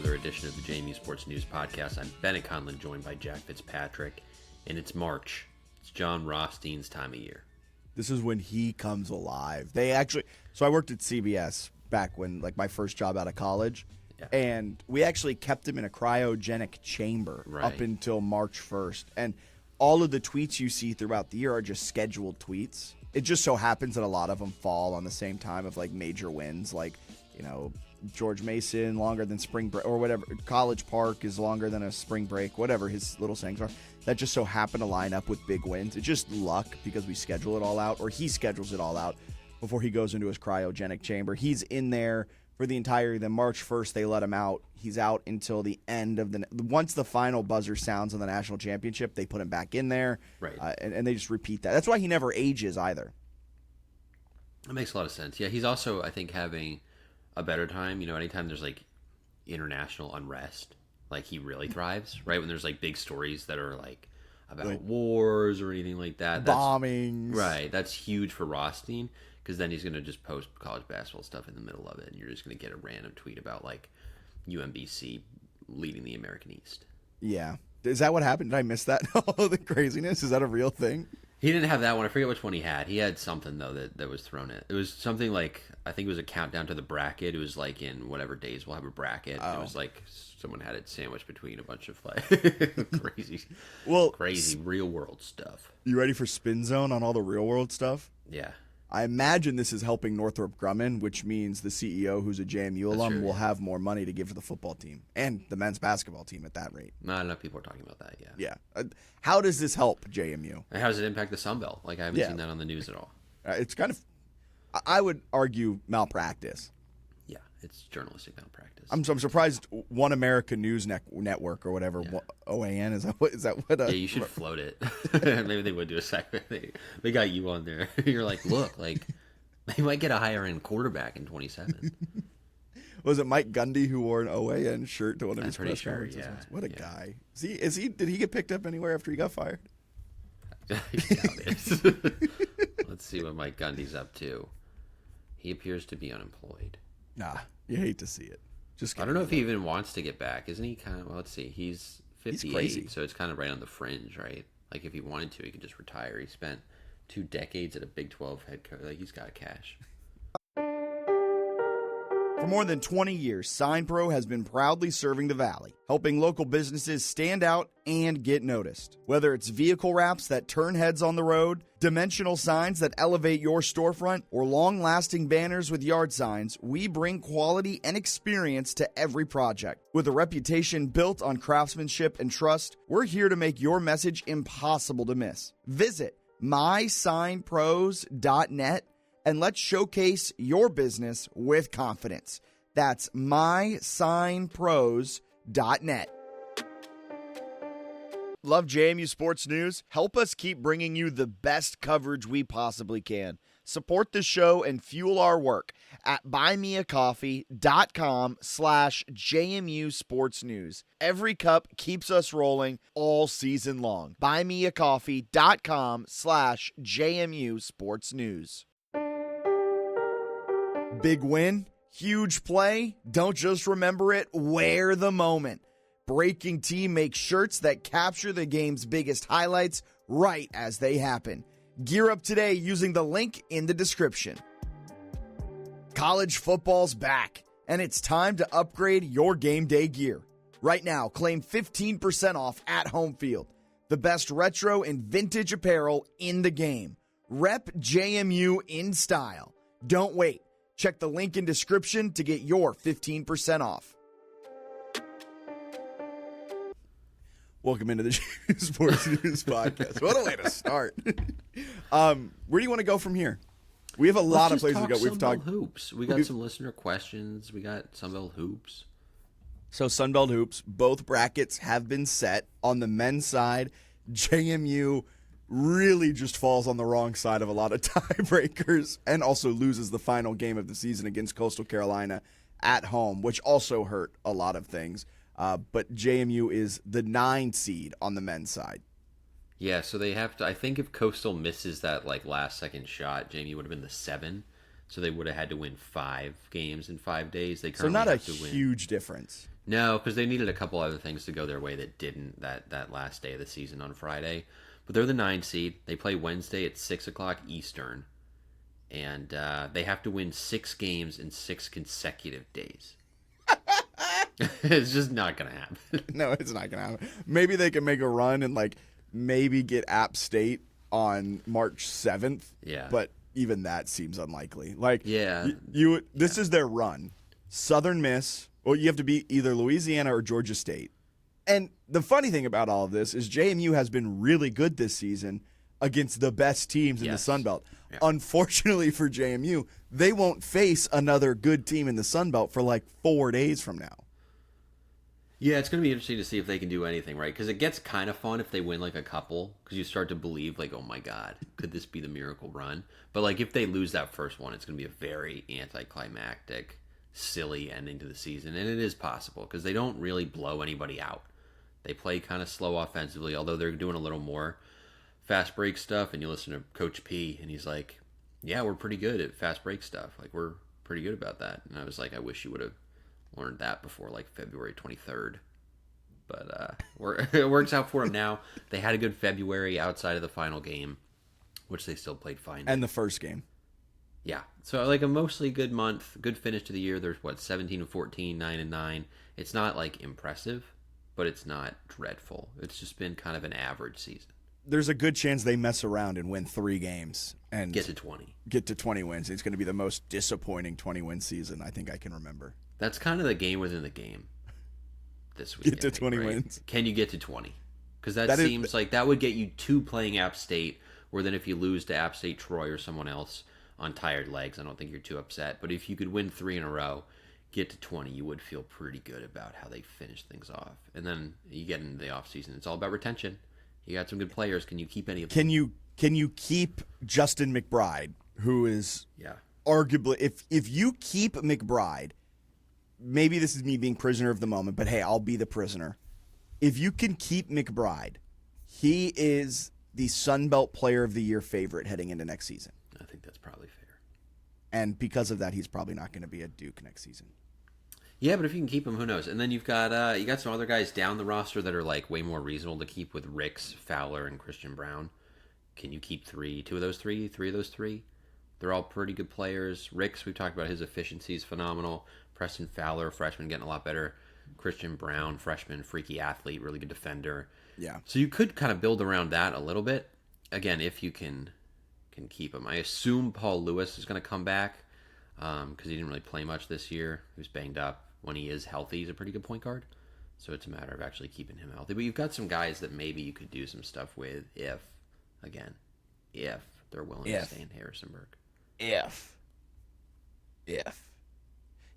another edition of the JMU Sports News Podcast. I'm Bennett Conlon, joined by Jack Fitzpatrick, and it's March. It's John Rothstein's time of year. This is when he comes alive. So I worked at CBS back when, like, my first job out of college, and we actually kept him in a cryogenic chamber up until March 1st. And all of the tweets you see throughout the year are just scheduled tweets. It just so happens that a lot of them fall on the same time of, like, major wins, like, you know, George Mason longer than spring break or whatever. College Park is longer than a spring break, whatever his little sayings are. That just so happen to line up with big wins. It's just luck because we schedule it all out, or he schedules it all out before he goes into his cryogenic chamber. He's in there for the entire, then March 1st, they let him out. He's out until the end of once the final buzzer sounds on the national championship, they put him back in there. Right. And they just repeat that. That's why he never ages either. That makes a lot of sense. Yeah, he's also, I think, having a better time. You know, anytime there's, like, international unrest, like, he really thrives, right? When there's, like, big stories that are, like, about wars or anything like that. Bombings. Right. That's huge for Rothstein, because then he's going to just post college basketball stuff in the middle of it, and you're just going to get a random tweet about, like, UMBC leading the American East. Yeah. Is that what happened? Did I miss that? All the craziness? Is that a real thing? He didn't have that one. I forget which one he had. He had something, though, that was thrown in. It was something like, I think it was a countdown to the bracket. It was like in whatever days we'll have a bracket. Oh. It was like someone had it sandwiched between a bunch of, like, crazy real-world stuff. You ready for Spin Zone on all the real-world stuff? Yeah. I imagine this is helping Northrop Grumman, which means the CEO, who's a JMU alum, will have more money to give to the football team and the men's basketball team at that rate. Not enough people are talking about that, yeah. Yeah. How does this help JMU? And how does it impact the Sun Belt? Like, I haven't seen that on the news at all. It's kind of, I would argue, malpractice. Yeah, it's journalistic malpractice. I'm surprised One America News Network or whatever, OAN, is that what? Yeah, you should float it. Maybe they would do a segment. They got you on there. You're like, look, like, they might get a higher end quarterback in 27. Was it Mike Gundy who wore an OAN shirt to one of his press conferences? Yeah. What a guy. Did he get picked up anywhere after he got fired? Let's see what Mike Gundy's up to. He appears to be unemployed. Nah, you hate to see it. I don't know if he even wants to get back. Isn't he kind of, well, let's see. He's 58, so it's kind of right on the fringe, right? Like, if he wanted to, he could just retire. He spent 2 decades at a Big 12 head coach. Like, he's got cash. For more than 20 years, SignPro has been proudly serving the Valley, helping local businesses stand out and get noticed. Whether it's vehicle wraps that turn heads on the road, dimensional signs that elevate your storefront, or long-lasting banners with yard signs, we bring quality and experience to every project. With a reputation built on craftsmanship and trust, we're here to make your message impossible to miss. Visit mysignpros.net and let's showcase your business with confidence. That's mysignpros.net. Love JMU Sports News? Help us keep bringing you the best coverage we possibly can. Support the show and fuel our work at buymeacoffee.com/JMU Sports News. Every cup keeps us rolling all season long. Buymeacoffee.com/JMU Sports News. Big win, huge play. Don't just remember it, wear the moment. Breaking Team makes shirts that capture the game's biggest highlights right as they happen. Gear up today using the link in the description. College football's back, and it's time to upgrade your game day gear. Right now, claim 15% off at Home Field. The best retro and vintage apparel in the game. Rep JMU in style. Don't wait. Check the link in description to get your 15% off. Welcome into the Sports News Podcast. What a way to start. Where do you want to go from here? We have a lot of places to go. We've talked hoops. We got some listener questions. We got Sunbelt hoops. So Sunbelt hoops, both brackets have been set. On the men's side, JMU really just falls on the wrong side of a lot of tiebreakers and also loses the final game of the season against Coastal Carolina at home, which also hurt a lot of things. But JMU is the 9 seed on the men's side. Yeah, so they have to, I think if Coastal misses that like last second shot, JMU would have been the 7. So they would have had to win 5 games in 5 days. They so not a huge difference. No, because they needed a couple other things to go their way that didn't that last day of the season on Friday. But they're the 9 seed. They play Wednesday at 6 o'clock Eastern, and they have to win 6 games in 6 consecutive days. It's just not gonna happen. No, it's not gonna happen. Maybe they can make a run and like maybe get App State on March 7th. Yeah, but even that seems unlikely. Like, yeah, this is their run. Southern Miss. Well, you have to beat either Louisiana or Georgia State. And the funny thing about all of this is JMU has been really good this season against the best teams in the Sun Belt. Yeah. Unfortunately for JMU, they won't face another good team in the Sun Belt for like 4 days from now. Yeah, it's going to be interesting to see if they can do anything, right? Because it gets kind of fun if they win like a couple, because you start to believe like, oh my God, could this be the miracle run? But like if they lose that first one, it's going to be a very anticlimactic, silly ending to the season. And it is possible because they don't really blow anybody out. They play kind of slow offensively, although they're doing a little more fast break stuff. And you listen to Coach P, and he's like, yeah, we're pretty good at fast break stuff. Like, we're pretty good about that. And I was like, I wish you would have learned that before like February 23rd. But it works out for them now. They had a good February outside of the final game, which they still played fine. And the first game. Yeah. So like a mostly good month, good finish to the year. There's 17-14, 9-9. It's not like impressive, but it's not dreadful. It's just been kind of an average season. There's a good chance they mess around and win 3 games and get to 20. Get to 20 wins. It's going to be the most disappointing 20-win season I think I can remember. That's kind of the game within the game this week. Get to 20 wins. Can you get to 20? Because that seems like that would get you 2 playing App State, where then if you lose to App State, Troy, or someone else on tired legs, I don't think you're too upset. But if you could win 3 in a row, get to 20, you would feel pretty good about how they finish things off. And then you get into the offseason. It's all about retention. You got some good players. Can you keep any of them? Can you keep Justin McBride, who is arguably, if you keep McBride, maybe this is me being prisoner of the moment, but hey, I'll be the prisoner. If you can keep McBride, he is the Sun Belt Player of the Year favorite heading into next season. I think that's probably fair. And because of that, he's probably not going to be at Duke next season. Yeah, but if you can keep him, who knows? And then you got some other guys down the roster that are like way more reasonable to keep with Ricks, Fowler, and Christian Brown. Can you keep 3 of those 3? They're all pretty good players. Ricks, we've talked about his efficiency is phenomenal. Preston Fowler, freshman, getting a lot better. Christian Brown, freshman, freaky athlete, really good defender. Yeah. So you could kind of build around that a little bit. Again, if you can keep him. I assume Paul Lewis is going to come back because he didn't really play much this year. He was banged up. When he is healthy, he's a pretty good point guard. So it's a matter of actually keeping him healthy. But you've got some guys that maybe you could do some stuff with if they're willing to stay in Harrisonburg. If.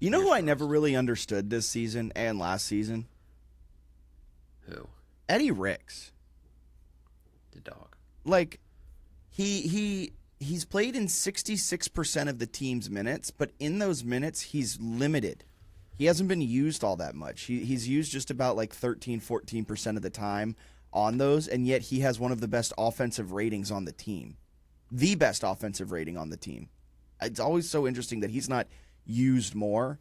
You know who I never really understood this season and last season? Who? Eddie Ricks. The dog. Like, he's played in 66% of the team's minutes, but in those minutes, he's limited. He hasn't been used all that much. He's used just about like 13, 14% of the time on those, and yet he has one of the best offensive ratings on the team. The best offensive rating on the team. It's always so interesting that he's not used more,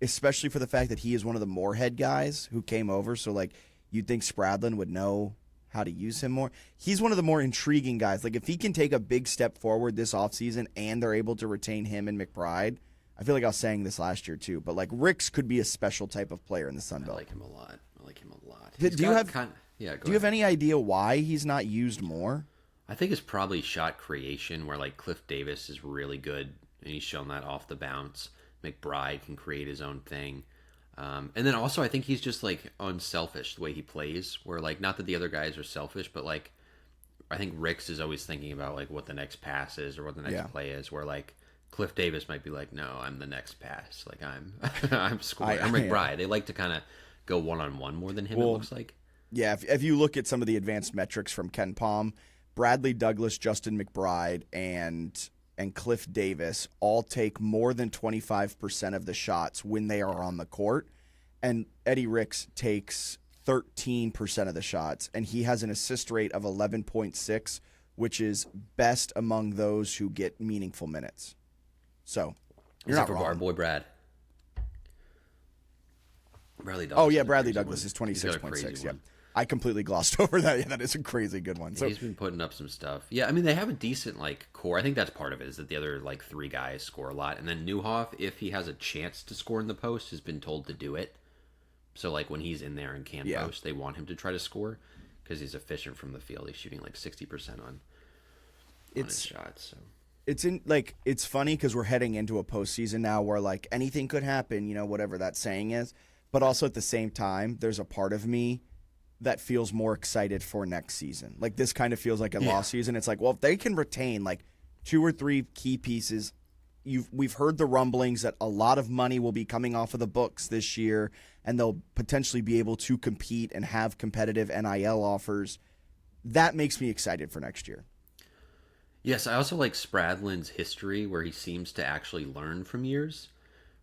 especially for the fact that he is one of the Moorhead guys who came over. So, like, you'd think Spradlin would know how to use him more. He's one of the more intriguing guys. Like, if he can take a big step forward this offseason and they're able to retain him and McBride, I feel like I was saying this last year too, but like Ricks could be a special type of player in the Sun Belt. I like him a lot. Do you have any idea why he's not used more? I think it's probably shot creation, where like Cliff Davis is really good and he's shown that off the bounce. McBride can create his own thing. And then also I think he's just like unselfish the way he plays, where like, not that the other guys are selfish, but like I think Ricks is always thinking about like what the next pass is or what the next play is, where like Cliff Davis might be like, no, I'm the next pass. Like I'm scoring. I'm McBride. They like to kind of go one-on-one more than him, it looks like. Yeah, if you look at some of the advanced metrics from Ken Palm, Bradley Douglas, Justin McBride, and Cliff Davis all take more than 25% of the shots when they are on the court. And Eddie Ricks takes 13% of the shots, and he has an assist rate of 11.6, which is best among those who get meaningful minutes. So, you're not wrong. Our boy Brad. Bradley Oh, Douglas. yeah, is a Bradley crazy Douglas one. is He's got a 26.6. crazy Yeah. one. I completely glossed over that. Yeah, that is a crazy good one. So He's been putting up some stuff. Yeah, I mean, they have a decent, like, core. I think that's part of it, is that the other, like, three guys score a lot. And then Newhoff, if he has a chance to score in the post, has been told to do it. So, like, when he's in there and can post, they want him to try to score because he's efficient from the field. He's shooting, like, 60% on his shots. So. It's funny because we're heading into a postseason now where, like, anything could happen, whatever that saying is. But also at the same time, there's a part of me that feels more excited for next season. Like, this kind of feels like a lost season. It's like, well, if they can retain like 2 or 3 key pieces, we've heard the rumblings that a lot of money will be coming off of the books this year, and they'll potentially be able to compete and have competitive NIL offers. That makes me excited for next year. Yes, I also like Spradlin's history where he seems to actually learn from years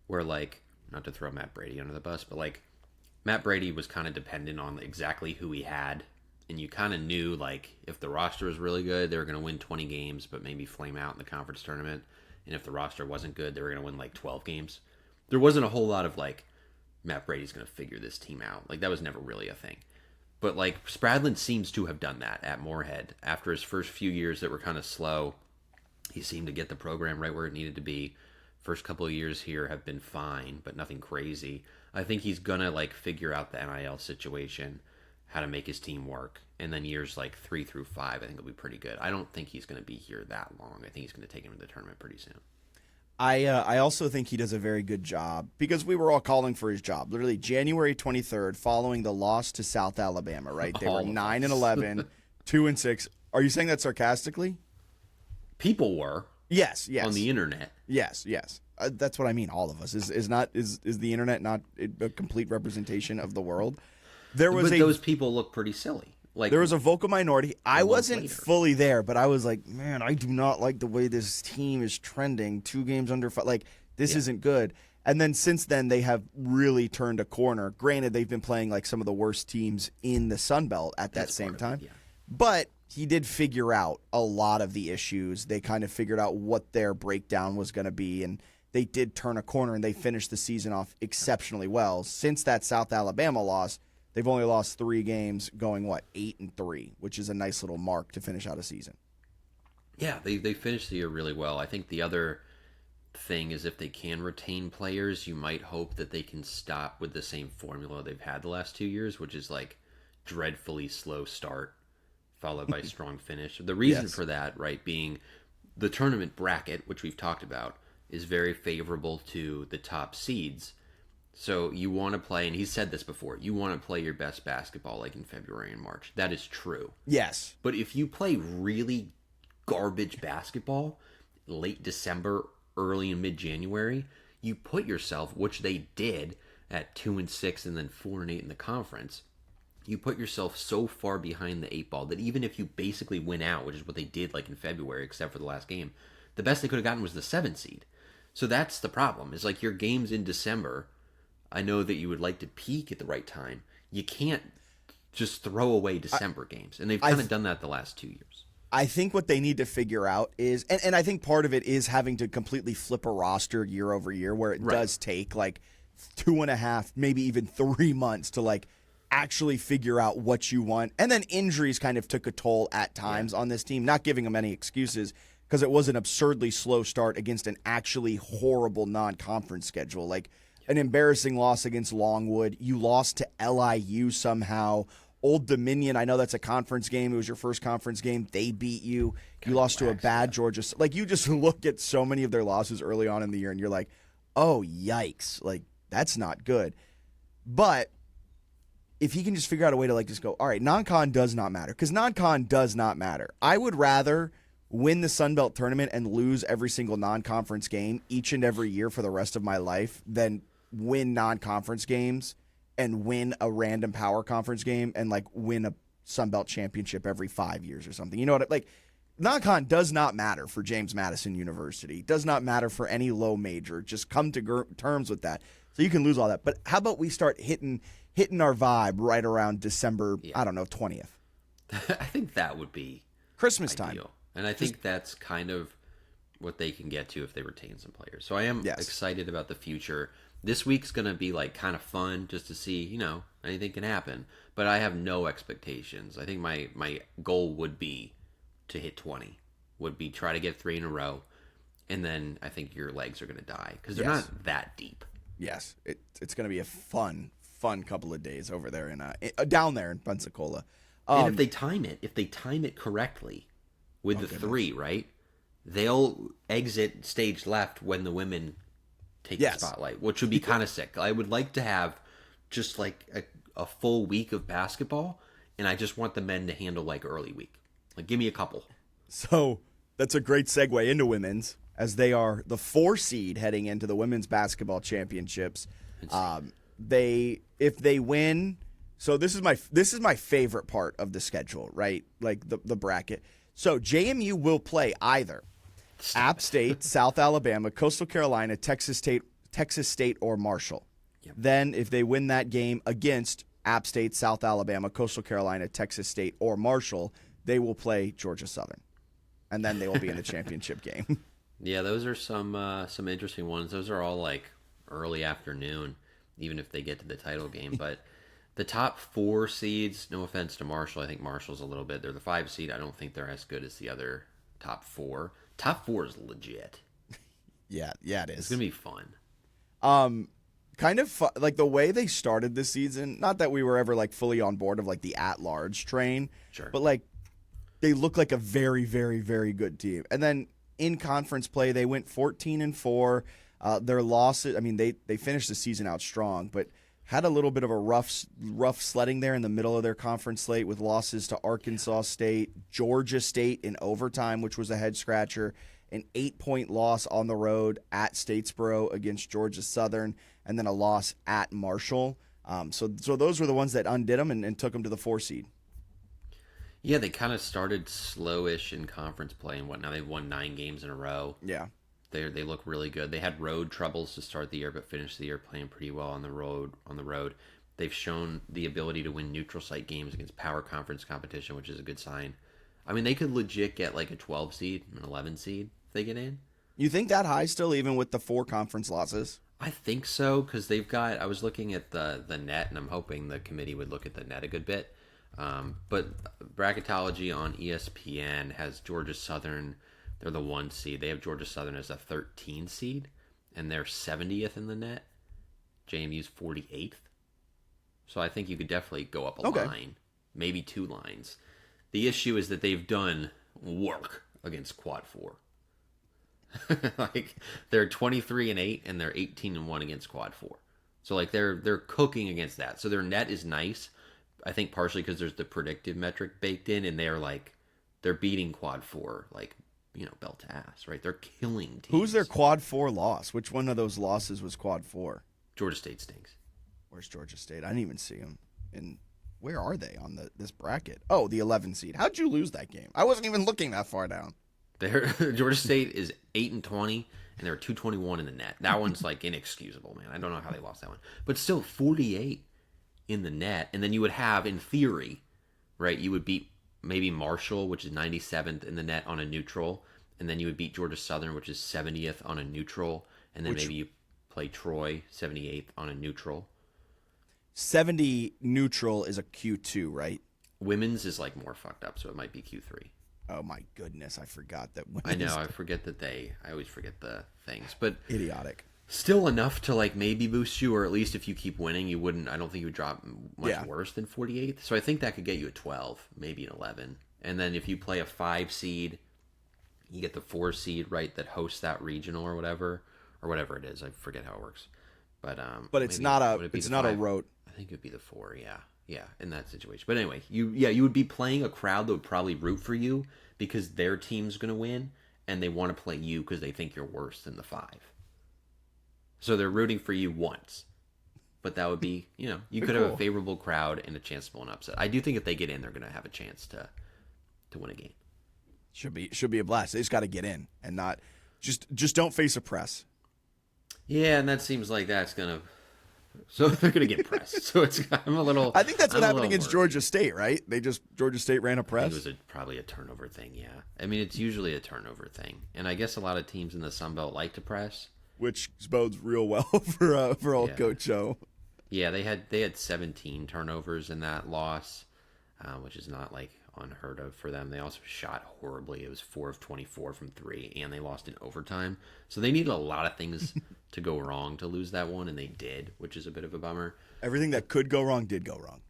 where, like, not to throw Matt Brady under the bus, but, like, Matt Brady was kind of dependent on exactly who he had, and you kind of knew, like, if the roster was really good, they were going to win 20 games, but maybe flame out in the conference tournament. And if the roster wasn't good, they were going to win, like, 12 games. There wasn't a whole lot of, like, Matt Brady's going to figure this team out. Like, that was never really a thing. But, like, Spradlin seems to have done that at Moorhead. After his first few years that were kind of slow, he seemed to get the program right where it needed to be. First couple of years here have been fine, but nothing crazy. I think he's gonna, like, figure out the NIL situation, how to make his team work, and then years like 3 through 5, I think will be pretty good. I don't think he's gonna be here that long. I think he's gonna take him to the tournament pretty soon. I also think he does a very good job because we were all calling for his job. Literally January 23rd, following the loss to South Alabama. Right, they were 9-11, 2-6. Are you saying that sarcastically? People were. Yes. On the internet. Yes. That's what I mean. All of us is the internet not a complete representation of the world? Those people look pretty silly. Like, there was a vocal minority. I wasn't fully there, but I was like, man, I do not like the way this team is trending. 2 games under 5. Like, this isn't good. And then since then, they have really turned a corner. Granted, they've been playing like some of the worst teams in the Sun Belt at that same time. But he did figure out a lot of the issues. They kind of figured out what their breakdown was going to be, and they did turn a corner, and they finished the season off exceptionally well. Since that South Alabama loss, they've only lost 3 games, going, 8-3, which is a nice little mark to finish out a season. Yeah, they finished the year really well. I think the other thing is if they can retain players, you might hope that they can stop with the same formula they've had the last 2 years, which is, like, dreadfully slow start followed by strong finish. The reason for that, right, being the tournament bracket, which we've talked about, is very favorable to the top seeds. So you want to play, and he's said this before, you want to play your best basketball like in February and March. That is true. Yes. But if you play really garbage basketball late December, early and mid-January, you put yourself, which they did at 2-6 and then 4-8 in the conference, you put yourself so far behind the 8 ball that even if you basically win out, which is what they did like in February, except for the last game, the best they could have gotten was the 7 seed. So that's the problem, is like your games in December, I know that you would like to peak at the right time. You can't just throw away December games. And they've kind of done that the last 2 years. I think what they need to figure out is, and I think part of it is having to completely flip a roster year over year, where it does take like 2.5, maybe even 3 months to like actually figure out what you want. And then injuries kind of took a toll at times on this team, not giving them any excuses, because it was an absurdly slow start against an actually horrible non-conference schedule. Like an embarrassing loss against Longwood. You lost to LIU somehow. Old Dominion, I know that's a conference game. It was your first conference game. They beat you. You lost to a bad Georgia. Like, you just look at so many of their losses early on in the year, and you're like, oh, yikes. Like, that's not good. But if he can just figure out a way to, like, just go, all right, non-con does not matter. Because non-con does not matter. I would rather win the Sun Belt tournament and lose every single non-conference game each and every year for the rest of my life than win non-conference games and win a random power conference game and like win a Sun Belt championship every 5 years or something. You know what? Like, non-con does not matter for James Madison University. It does not matter for any low major. Just come to terms with that. So you can lose all that. But how about we start hitting our vibe right around December, I don't know, 20th. I think that would be Christmas ideal. time. And I think that's kind of what they can get to if they retain some players. So I am Yes. excited about the future. This week's going to be like kind of fun just to see, anything can happen. But I have no expectations. I think my goal would be to hit 20. Would be try to get 3 in a row. And then I think your legs are going to die because they're not that deep. Yes. It's going to be a fun couple of days over there down there in Pensacola. And if they time it correctly with the 3, right? They'll exit stage left when the women take the spotlight, which would be kind of sick. I would like to have just like a full week of basketball, and I just want the men to handle like early week. Like, give me a couple. So that's a great segue into women's, as they are the 4 seed heading into the women's basketball championships. If they win, so this is my favorite part of the schedule, right? Like the bracket. So JMU will play either App State, South Alabama, Coastal Carolina, Texas State, or Marshall. Yep. Then, if they win that game against App State, South Alabama, Coastal Carolina, Texas State, or Marshall, they will play Georgia Southern, and then they will be in the championship game. Yeah, those are some interesting ones. Those are all like early afternoon, even if they get to the title game. But the top 4 seeds, no offense to Marshall, I think Marshall's a little bit. They're the 5 seed. I don't think they're as good as the other top 4. Top 4 is legit. Yeah, it is. It's gonna be fun. Kind of like the way they started this season. Not that we were ever like fully on board of like the at-large train, Sure. but like they look like a very, very, very good team. And then in conference play, they went 14-4. Their losses, I mean, they finished the season out strong, but had a little bit of a rough sledding there in the middle of their conference slate with losses to Arkansas State, Georgia State in overtime, which was a head scratcher, an 8-point loss on the road at Statesboro against Georgia Southern, and then a loss at Marshall. So those were the ones that undid them and took them to the 4 seed. Yeah, they kind of started slowish in conference play and whatnot. They've won 9 games in a row. Yeah. They look really good. They had road troubles to start the year, but finished the year playing pretty well on the road. They've shown the ability to win neutral site games against power conference competition, which is a good sign. I mean, they could legit get like a 12 seed, an 11 seed if they get in. You think that high still, even with the 4 conference losses? I think so, because they've got. I was looking at the net, and I'm hoping the committee would look at the net a good bit. But bracketology on ESPN has Georgia Southern. They're the 1 seed. They have Georgia Southern as a 13 seed, and they're 70th in the net. JMU's 48th. So I think you could definitely go up a line, maybe 2 lines. The issue is that they've done work against Quad 4. Like, they're 23-8, and they're 18-1 against Quad 4. So like they're cooking against that. So their net is nice. I think partially because there's the predictive metric baked in, and they're beating Quad 4 like, belt to ass, right? They're killing teams. Who's their Quad 4 loss? Which one of those losses was Quad 4? Georgia State stinks. Where's Georgia State? I didn't even see them. And where are they on this bracket? Oh, the 11 seed. How'd you lose that game? I wasn't even looking that far down. Georgia State is 8-20, and they're 221 in the net. That one's like inexcusable, man. I don't know how they lost that one, but still 48 in the net, and then you would have, in theory, right? You would beat maybe Marshall, which is 97th in the net on a neutral, and then you would beat Georgia Southern, which is 70th on a neutral, and then maybe you play Troy, 78th on a neutral. 70 neutral is a Q2, right? Women's is like more fucked up, so it might be Q3. Oh my goodness, I forgot that. I know, I always forget the things, but idiotic. Still enough to like maybe boost you, or at least if you keep winning, you wouldn't. I don't think you would drop much worse than 48th. So I think that could get you a 12, maybe an 11, and then if you play a 5 seed, you get the 4 seed, right, that hosts that regional or whatever it is. I forget how it works, but it's not a road. I think it would be the 4, yeah, in that situation. But anyway, you would be playing a crowd that would probably root for you because their team's going to win, and they want to play you because they think you're worse than the 5. So they're rooting for you once. But that would be, you could have a favorable crowd and a chance to pull an upset. I do think if they get in, they're going to have a chance to win a game. Should be a blast. They just got to get in and not just don't face a press. Yeah, and that seems like that's going to So they're going to get pressed. So I think that's what I'm a happened little against worried. Georgia State, right? Georgia State ran a I think it press, was probably a turnover thing. Yeah, I mean it's usually a turnover thing, and I guess a lot of teams in the Sun Belt like to press. which bodes real well for old Yeah, Coach Joe. yeah. They had 17 turnovers in that loss, which is not like unheard of for them. They also shot horribly. It was 4 of 24 from three, and they lost in overtime. So they needed a lot of things to go wrong to lose that one, and they did, which is a bit of a bummer. Everything that could go wrong did go wrong.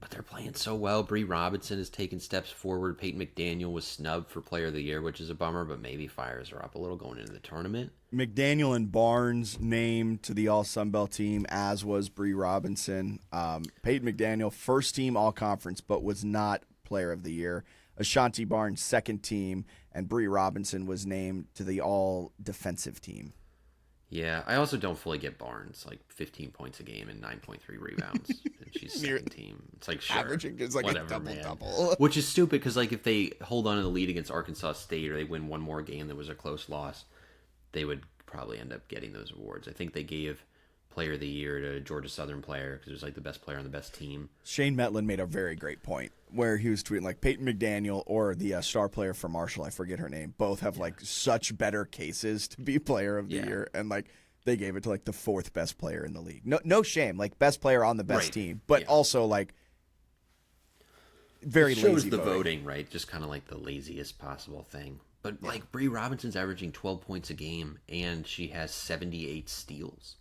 But they're playing so well. Bree Robinson has taken steps forward. Peyton McDaniel was snubbed for Player of the Year, which is a bummer, but maybe fires are up a little going into the tournament. McDaniel and Barnes named to the All Sun Belt team, as was Bree Robinson. Peyton McDaniel, first team All Conference, but was not Player of the Year. Ashanti Barnes, second team, and Bree Robinson was named to the All Defensive team. Yeah, I also don't fully get Barnes, like 15 points a game and 9.3 rebounds. And she's second team. It's like, sure. Averaging just like whatever, a double man. double. Which is stupid because, like, if they hold on to the lead against Arkansas State or they win one more game that was a close loss, they would probably end up getting those awards. I think they gave Player of the Year to a Georgia Southern player because it was like the best player on the best team. Shane Metlin made a very great point where he was tweeting like Peyton McDaniel or the star player for Marshall, I forget her name, both have like such better cases to be Player of the Year, and like they gave it to like the fourth best player in the league. No shame, like best player on the best team, but also like very it shows lazy the voting. right? Just kind of like the laziest possible thing. But like Bree Robinson's averaging 12 points a game and she has 78 steals.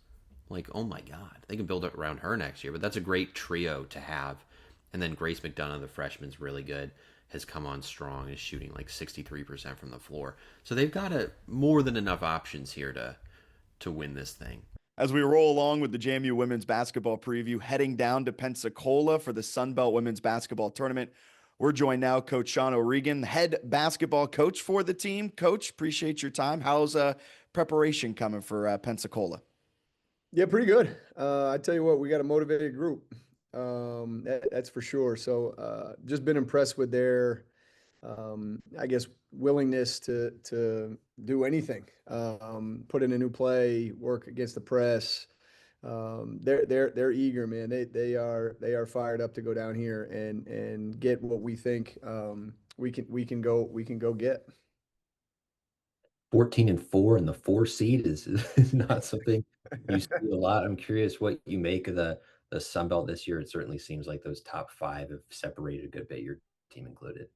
Like, oh my God, they can build it around her next year. But that's a great trio to have. And then Grace McDonough, the freshman's really good, has come on strong, is shooting like 63% from the floor. So they've got more than enough options here to win this thing. As we roll along with the JMU women's basketball preview, heading down to Pensacola for the Sun Belt women's basketball tournament, we're joined now, Coach Sean O'Regan, head basketball coach for the team. Coach, appreciate your time. How's preparation coming for Pensacola? Yeah, pretty good. I tell you what, we got a motivated group. That's for sure. So just been impressed with their, I guess, willingness to do anything. Put in a new play, work against the press. They're eager, man. They are fired up to go down here and get what we think we can go get. 14-4 and the 4 seed is not something you see a lot. I'm curious what you make of the Sun Belt this year. It certainly seems like those top five have separated a good bit, your team included.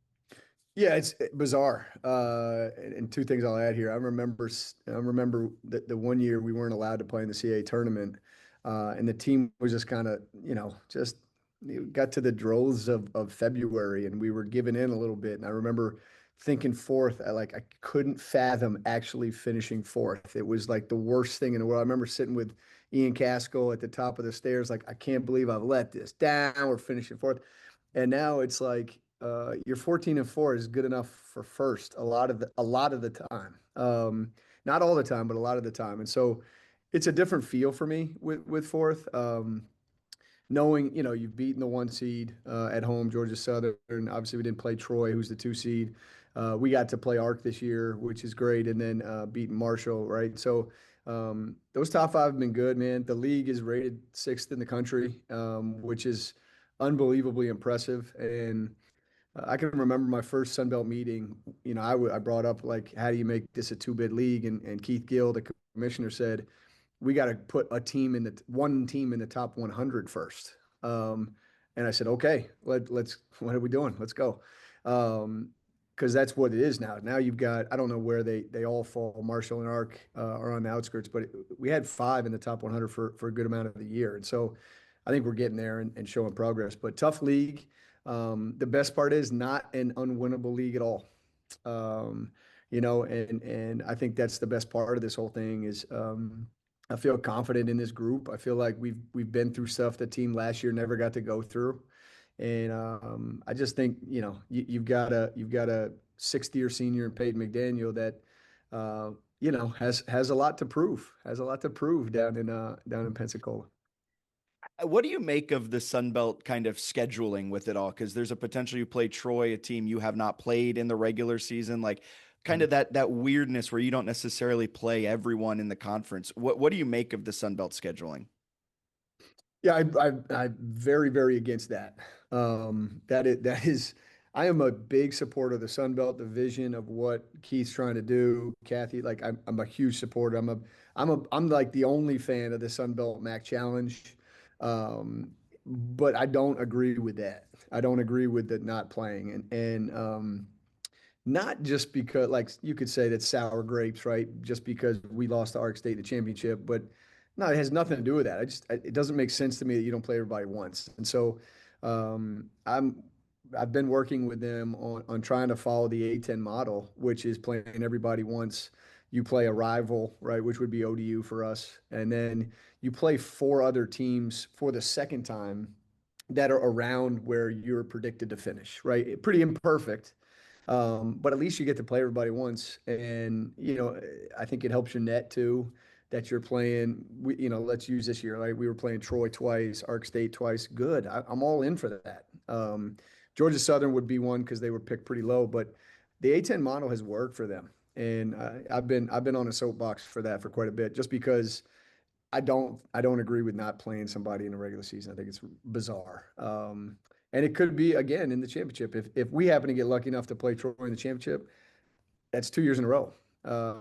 Yeah, it's bizarre. And two things I'll add here. I remember the one year we weren't allowed to play in the CAA tournament, and the team was just kind of, just got to the droves of February, and we were giving in a little bit. And I remember thinking fourth, I couldn't fathom actually finishing fourth. It was like the worst thing in the world. I remember sitting with Ian Caskell at the top of the stairs, like, I can't believe I've let this down. We're finishing fourth. And now it's like your 14-4 is good enough for first a lot of the time. Not all the time, but a lot of the time. And so it's a different feel for me with fourth. Knowing, you've beaten the 1 seed at home, Georgia Southern. Obviously, we didn't play Troy, who's the 2 seed. We got to play Arc this year, which is great, and then beating Marshall, right? So those top five have been good, man. The league is rated sixth in the country, which is unbelievably impressive. And I can remember my first Sun Belt meeting. I brought up, like, how do you make this a two-bid league? And Keith Gill, the commissioner, said, we got to put one team in the top 100 first. And I said, okay, let's, what are we doing? Let's go. Because that's what it is now. Now you've got, I don't know where they all fall. Marshall and Arc are on the outskirts, but we had five in the top 100 for a good amount of the year. And so I think we're getting there and showing progress. But tough league. The best part is not an unwinnable league at all. And I think that's the best part of this whole thing is I feel confident in this group. I feel like we've been through stuff the team last year never got to go through. And I just think, you've got a sixth-year senior in Peyton McDaniel that has a lot to prove down in Pensacola. What do you make of the Sun Belt kind of scheduling with it all? Because there's a potential you play Troy, a team you have not played in the regular season, like kind of that weirdness where you don't necessarily play everyone in the conference. What do you make of the Sun Belt scheduling? Yeah, I'm very, very against that. That is, I am a big supporter of the Sun Belt, the vision of what Keith's trying to do. Kathy, like I'm a huge supporter. I'm like the only fan of the Sun Belt MAC Challenge. But I don't agree with that. I don't agree with the not playing and not just because, like you could say that's sour grapes, right? Just because we lost to Ark State in the championship, but no, it has nothing to do with that. It doesn't make sense to me that you don't play everybody once. And so, I'm I've been working with them on trying to follow the A10 model, which is playing everybody once. You play a rival, right, which would be ODU for us, and then you play four other teams for the second time that are around where you're predicted to finish, right? Pretty imperfect, but at least you get to play everybody once. And, I think it helps your net too that you're playing. Let's use this year. Like we were playing Troy twice, Ark State twice. Good. I'm all in for that. Georgia Southern would be one because they were picked pretty low, but the A10 model has worked for them. And I've been on a soapbox for that for quite a bit, just because I don't agree with not playing somebody in the regular season. I think it's bizarre. And it could be again in the championship. If we happen to get lucky enough to play Troy in the championship, that's 2 years in a row.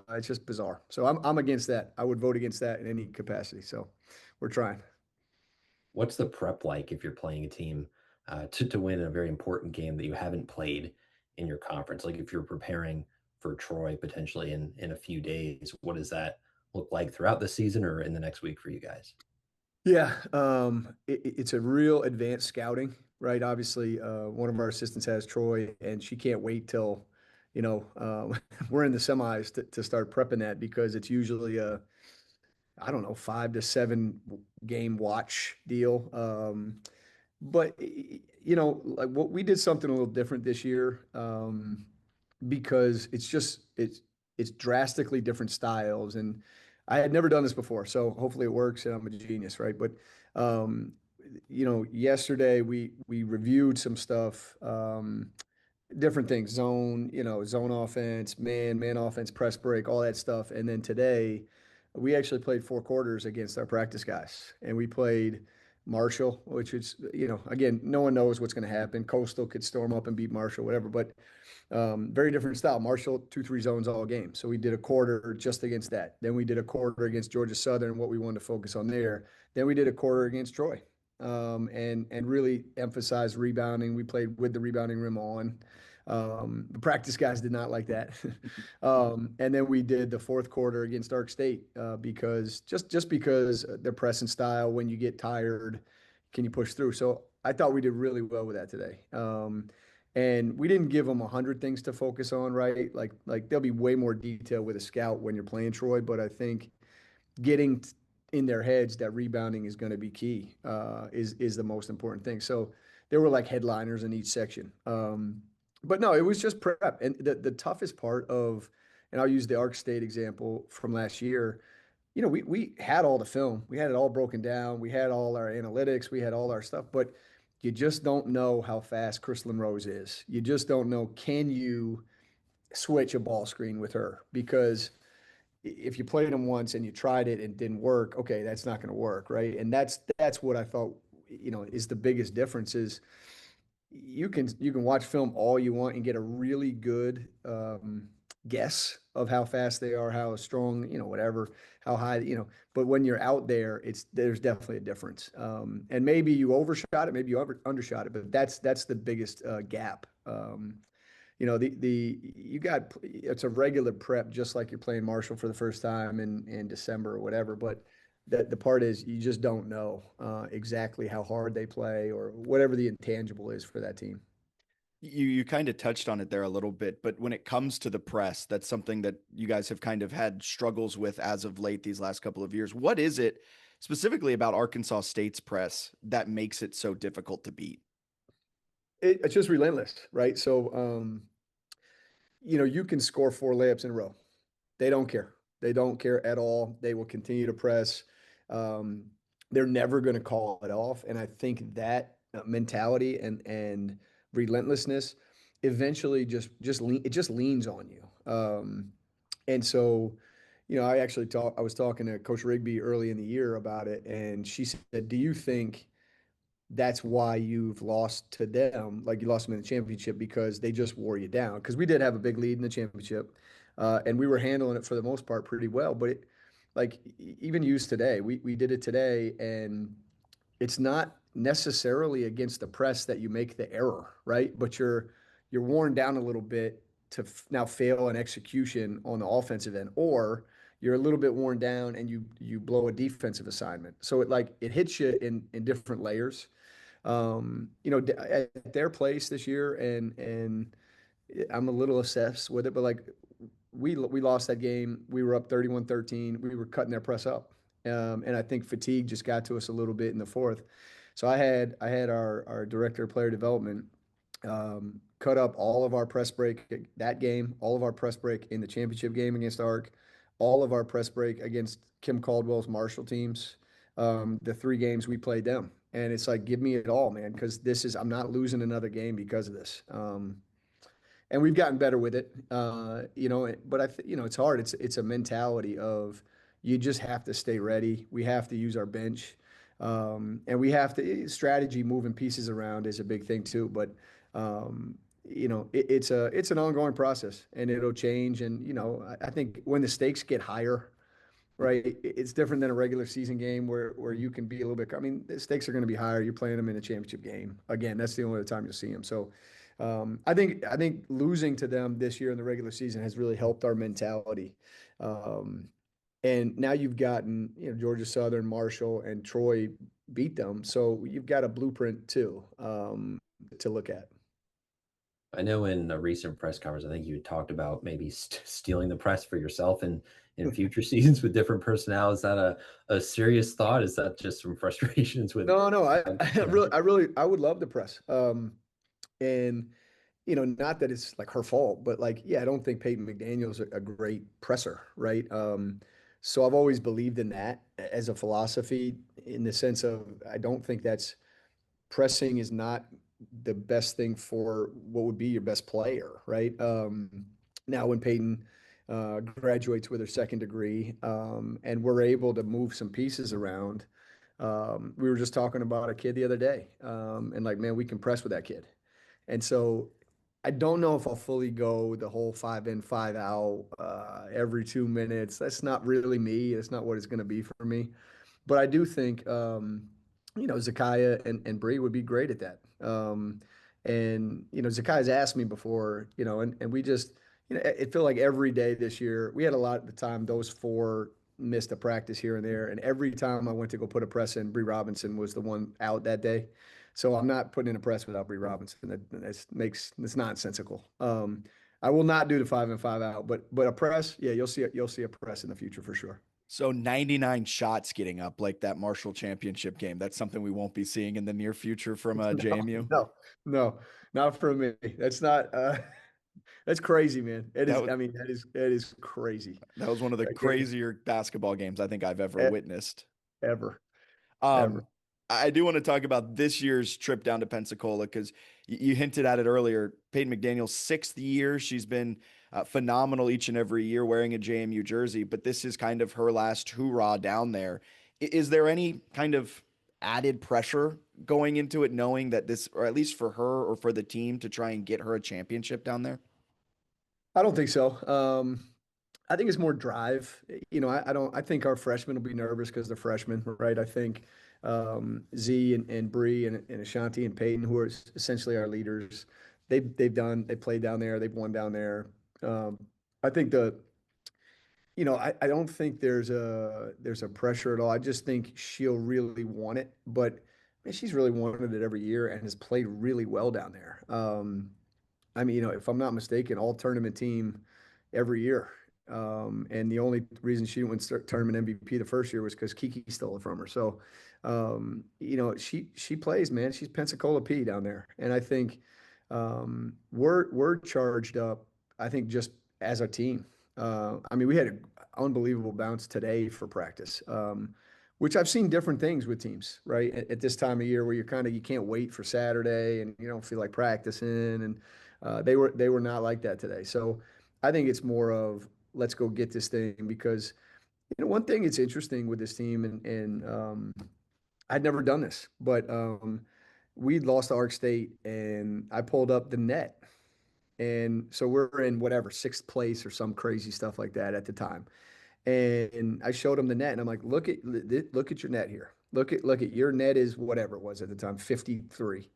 It's just bizarre. So I'm against that. I would vote against that in any capacity. So we're trying. What's the prep like if you're playing a team to win a very important game that you haven't played in your conference? Like if you're preparing for Troy potentially in a few days, what does that look like throughout the season or in the next week for you guys? Yeah, it's a real advanced scouting, right? Obviously, one of our assistants has Troy, and she can't wait till, we're in the semis to start prepping that, because it's usually I don't know, 5 to 7 game watch deal. But like what we did something a little different this year, because it's drastically different styles, and I had never done this before, so hopefully it works and I'm a genius, right? But um, yesterday we reviewed some stuff, different things, zone offense, man offense, press break, all that stuff. And then today we actually played 4 quarters against our practice guys, and we played Marshall, which is, again, no one knows what's going to happen. Coastal could storm up and beat Marshall, whatever, but very different style. Marshall 2-3 zones all game. So we did a quarter just against that. Then we did a quarter against Georgia Southern, what we wanted to focus on there. Then we did a quarter against Troy, and really emphasized rebounding. We played with the rebounding rim on. The practice guys did not like that. And then we did the fourth quarter against Ark State, because just because their pressing style, when you get tired, can you push through? So I thought we did really well with that today. And we didn't give them 100 things to focus on, right? Like there'll be way more detail with a scout when you're playing Troy, but I think getting in their heads that rebounding is going to be key, is the most important thing. So there were like headliners in each section. But no, it was just prep. And the toughest part of, and I'll use the Ark State example from last year. We had all the film, we had it all broken down, we had all our analytics, we had all our stuff, but you just don't know how fast Crystalline Rose is. You just don't know, can you switch a ball screen with her? Because if you played them once and you tried it and it didn't work, okay, that's not going to work, right? And that's what I thought, is the biggest difference is you can watch film all you want and get a really good guess of how fast they are, how strong, whatever, how high, But when you're out there, there's definitely a difference. And maybe you overshot it, maybe you undershot it, but that's the biggest gap. It's a regular prep, just like you're playing Marshall for the first time in December or whatever. But the part is you just don't know exactly how hard they play or whatever the intangible is for that team. You kind of touched on it there a little bit, but when it comes to the press, that's something that you guys have kind of had struggles with as of late these last couple of years. What is it specifically about Arkansas State's press that makes it so difficult to beat? It's just relentless, right? So, you can score 4 layups in a row. They don't care. They don't care at all. They will continue to press. Um, they're never going to call it off. And I think that mentality and relentlessness eventually it just leans on you. And so, I was talking to Coach Rigby early in the year about it, and she said, "Do you think that's why you've lost to them? Like you lost them in the championship because they just wore you down? Because we did have a big lead in the championship, and we were handling it for the most part pretty well. But like even used today, we did it today, and it's not necessarily against the press that you make the error, right? But you're worn down a little bit to now fail an execution on the offensive end, or you're a little bit worn down and you blow a defensive assignment. So it hits you in different layers. At their place this year, and I'm a little obsessed with it, but like we lost that game. We were up 31-13. We were cutting their press up. And I think fatigue just got to us a little bit in the fourth. So I had our director of player development cut up all of our press break that game, all of our press break in the championship game against ARC, all of our press break against Kim Caldwell's Marshall teams, the 3 games we played them. And it's like, give me it all, man, because I'm not losing another game because of this. And we've gotten better with it, but it's hard. It's a mentality of you just have to stay ready. We have to use our bench, and we have to strategy moving pieces around is a big thing too. But it's an ongoing process, and it'll change. And I think when the stakes get higher, right, it's different than a regular season game where you can be a little bit. I mean, the stakes are going to be higher. You're playing them in a championship game. Again, that's the only time you'll see them. So. I think losing to them this year in the regular season has really helped our mentality. And now you've gotten, Georgia Southern, Marshall, and Troy beat them, so you've got a blueprint too to look at. I know in a recent press conference, I think you had talked about maybe stealing the press for yourself in future seasons with different personnel. Is that a serious thought? Is that just some frustrations with? No, no, I would love the press. And not that it's like her fault, but like, yeah, I don't think Peyton McDaniel's a great presser, right? So I've always believed in that as a philosophy in the sense of I don't think that's pressing is not the best thing for what would be your best player, right? Now when Peyton graduates with her second degree, and we're able to move some pieces around, we were just talking about a kid the other day, and like, man, we can press with that kid. And so I don't know if I'll fully go the whole 5 in, 5 out every 2 minutes. That's not really me. That's not what it's going to be for me. But I do think, Zakiah and Bree would be great at that. Zakiah's asked me before, and we just, it felt like every day this year, we had a lot of the time, those 4 missed a practice here and there. And every time I went to go put a press in, Bree Robinson was the one out that day. So I'm not putting in a press without Bree Robinson. It's nonsensical. I will not do the 5 in, 5 out, but a press, yeah, you'll see a press in the future for sure. So 99 shots getting up like that Marshall championship game. That's something we won't be seeing in the near future from JMU. No, not from me. That's not. That's crazy, man. That is crazy. That was one of the crazier basketball games I think I've ever witnessed. Ever. I do want to talk about this year's trip down to Pensacola because you hinted at it earlier. Peyton McDaniel's 6th year. She's been phenomenal each and every year wearing a JMU jersey, but this is kind of her last hoorah down there. Is there any kind of added pressure going into it, knowing that this, or at least for her or for the team, to try and get her a championship down there? I don't think so. I think it's more drive. I think our freshmen will be nervous because they're freshmen, right? I think Z and Bree and Ashanti and Peyton, who are essentially our leaders, they played down there, they've won down there. I think I don't think there's a pressure at all. I just think she'll really want it, but man, she's really wanted it every year and has played really well down there. If I'm not mistaken, all tournament team every year. And the only reason she didn't win tournament MVP the first year was because Kiki stole it from her. So, she plays, man. She's Pensacola P down there, and I think we're charged up. I think just as a team. We had an unbelievable bounce today for practice, which I've seen different things with teams, right? At this time of year where you can't wait for Saturday and you don't feel like practicing, and they were not like that today. So I think it's more of let's go get this thing because one thing it's interesting with this team, and I'd never done this, but we'd lost to Ark State, and I pulled up the net, and so we're in whatever sixth place or some crazy stuff like that at the time. And I showed him the net, and I'm like, look at your net here. Look at your net is whatever it was at the time, 53.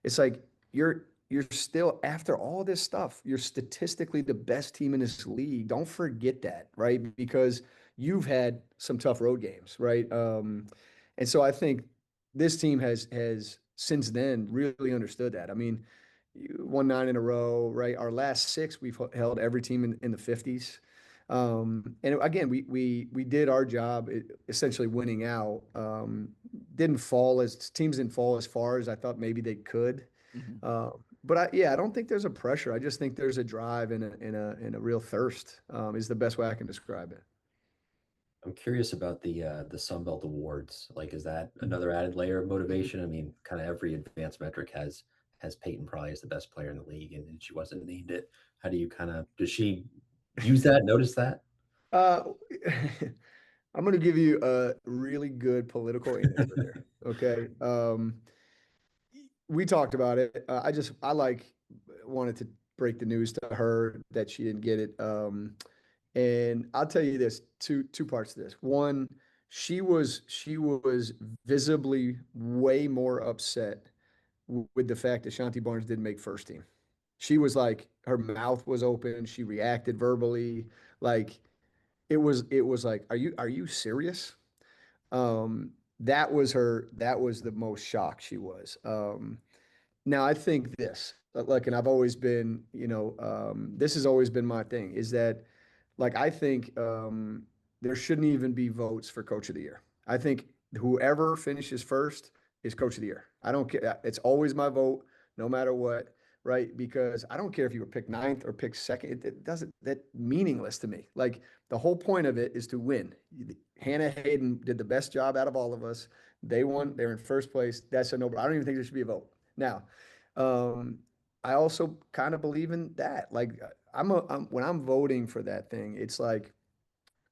It's like you're still after all this stuff, you're statistically the best team in this league. Don't forget that, right? Because you've had some tough road games, right? And so I think this team has since then really understood that. I mean, you won 9 in a row, right? Our last 6, we've held every team in the 50s. And again, we did our job, essentially winning out. Teams didn't fall as far as I thought maybe they could. Mhm. But I don't think there's a pressure. I just think there's a drive and a real thirst, is the best way I can describe it. I'm curious about the Sun Belt Awards. Like, is that another added layer of motivation? I mean, kind of every advanced metric has Peyton probably as the best player in the league, and she wasn't named it. How do you kind of does she use that? Notice that? Uh, I'm going to give you a really good political answer here. Okay. We talked about it. I wanted to break the news to her that she didn't get it. And I'll tell you this, two parts to this. One, she was visibly way more upset with the fact that Shanti Barnes didn't make first team. She was like, her mouth was open. She reacted verbally. Like it was like, are you serious? That was the most shocked she was. Now I think this, like, and I've always been, this has always been my thing, is that like I think there shouldn't even be votes for coach of the year. I think whoever finishes first is coach of the year. I don't care. It's always my vote, no matter what, right? Because I don't care if you were picked ninth or picked second. It doesn't that meaningless to me. Like the whole point of it is to win. Hannah Hayden did the best job out of all of us. They won. They're in first place. That's a no. I don't even think there should be a vote. Now, um, I also kind of believe in that. Like when I'm voting for that thing, it's like,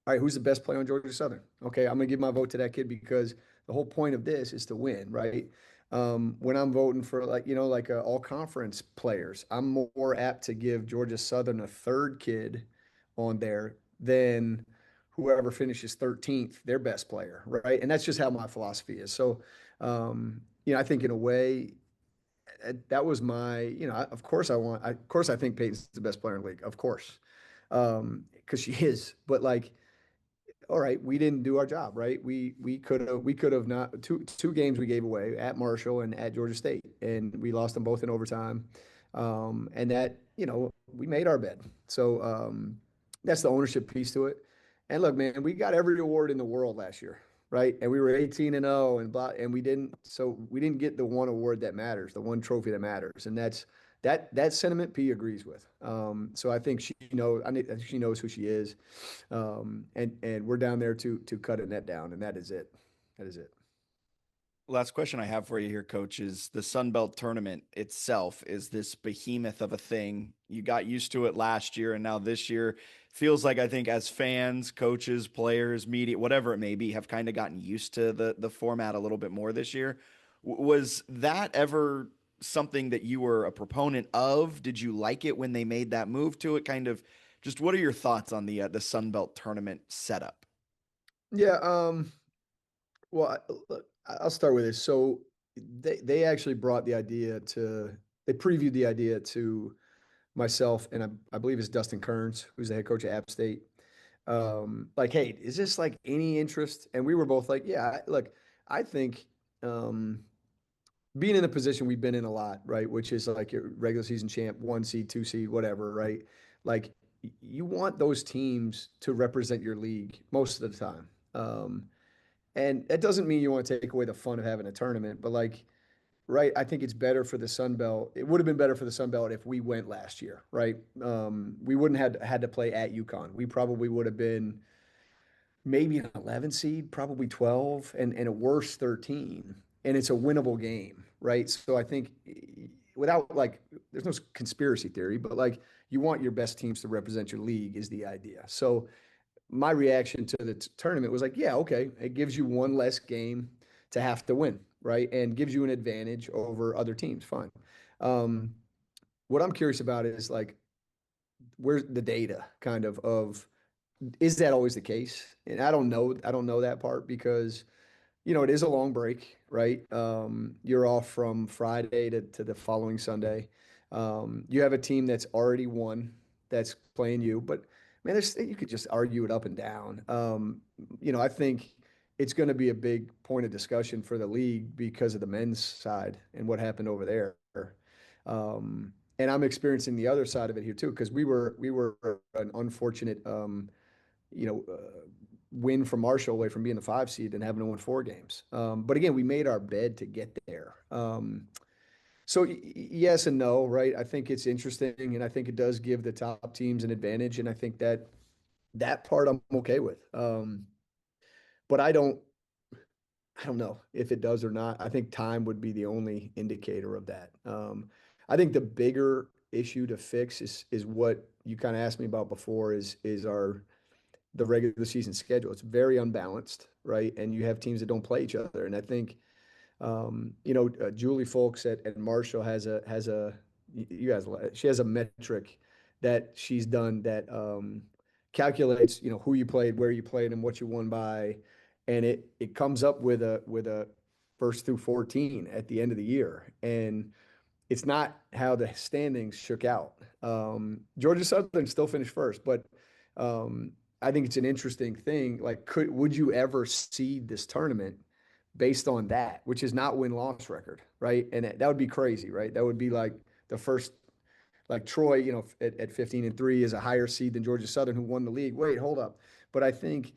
all right, who's the best player on Georgia Southern? Okay, I'm gonna give my vote to that kid because the whole point of this is to win, right? When I'm voting for like all conference players, I'm more apt to give Georgia Southern a third kid on there than whoever finishes 13th, their best player, right? And that's just how my philosophy is. So, I think in a way, that was my, of course of course I think Peyton's the best player in the league, of course, because she is. But like, all right, we didn't do our job, right? We could have not two games we gave away at Marshall and at Georgia State, and we lost them both in overtime. And that, we made our bed. So that's the ownership piece to it. And look, man, we got every award in the world last year, right? And we were 18-0 and blah, and we didn't get the one award that matters, the one trophy that matters, and that sentiment P agrees with. So I think she knows who she is, and we're down there to cut a net down, and that is it. That is it. Last question I have for you here, Coach, is the Sun Belt tournament itself is this behemoth of a thing. You got used to it last year, and now this year feels like, I think, as fans, coaches, players, media, whatever it may be, have kind of gotten used to the format a little bit more this year. Was that ever something that you were a proponent of? Did you like it when they made that move to it? Kind of, just what are your thoughts on the Sun Belt tournament setup? Yeah. Well, look, I'll start with this. So they actually they previewed the idea to myself, and I believe it's Dustin Kearns, who's the head coach at App State. Like, hey, is this like any interest? And we were both like, yeah, look, I think being in the position we've been in a lot, right? Which is like your regular season champ, 1 seed, 2 seed, whatever, right? Like you want those teams to represent your league most of the time. And that doesn't mean you want to take away the fun of having a tournament, but like, right, I think it's better for the Sun Belt. It would have been better for the Sun Belt if we went last year, right? We wouldn't have had to play at UConn. We probably would have been maybe an 11 seed, probably 12, and a worse 13. And it's a winnable game, right? So I think without like, there's no conspiracy theory, but like, you want your best teams to represent your league is the idea. So my reaction to the tournament was like, yeah, okay, it gives you one less game to have to win, right? And gives you an advantage over other teams. Fine. Um, what I'm curious about is like, where's the data kind of is that always the case? And I don't know that part because it is a long break, right? You're off from Friday to the following Sunday. You have a team that's already won that's playing you, but man, you could just argue it up and down. I think it's going to be a big point of discussion for the league because of the men's side and what happened over there. And I'm experiencing the other side of it here too, because we were an unfortunate you know, win from Marshall away from being the 5 seed and having to win 4 games. But again, we made our bed to get there. So yes and no, right? I think it's interesting, and I think it does give the top teams an advantage, and I think that part I'm okay with. But I don't know if it does or not. I think time would be the only indicator of that. I think the bigger issue to fix is what you kind of asked me about before is the regular season schedule. It's very unbalanced, right? And you have teams that don't play each other. And I think, Julie Folks at Marshall has a you guys, she has a metric that she's done that calculates, who you played, where you played, and what you won by, and it comes up with a first through 14 at the end of the year, and it's not how the standings shook out. Georgia Southern still finished first, but I think it's an interesting thing. Like, would you ever seed this tournament based on that, which is not win-loss record, right? And that would be crazy, right? That would be like the first, like Troy, at 15-3 is a higher seed than Georgia Southern, who won the league. Wait, hold up. But I think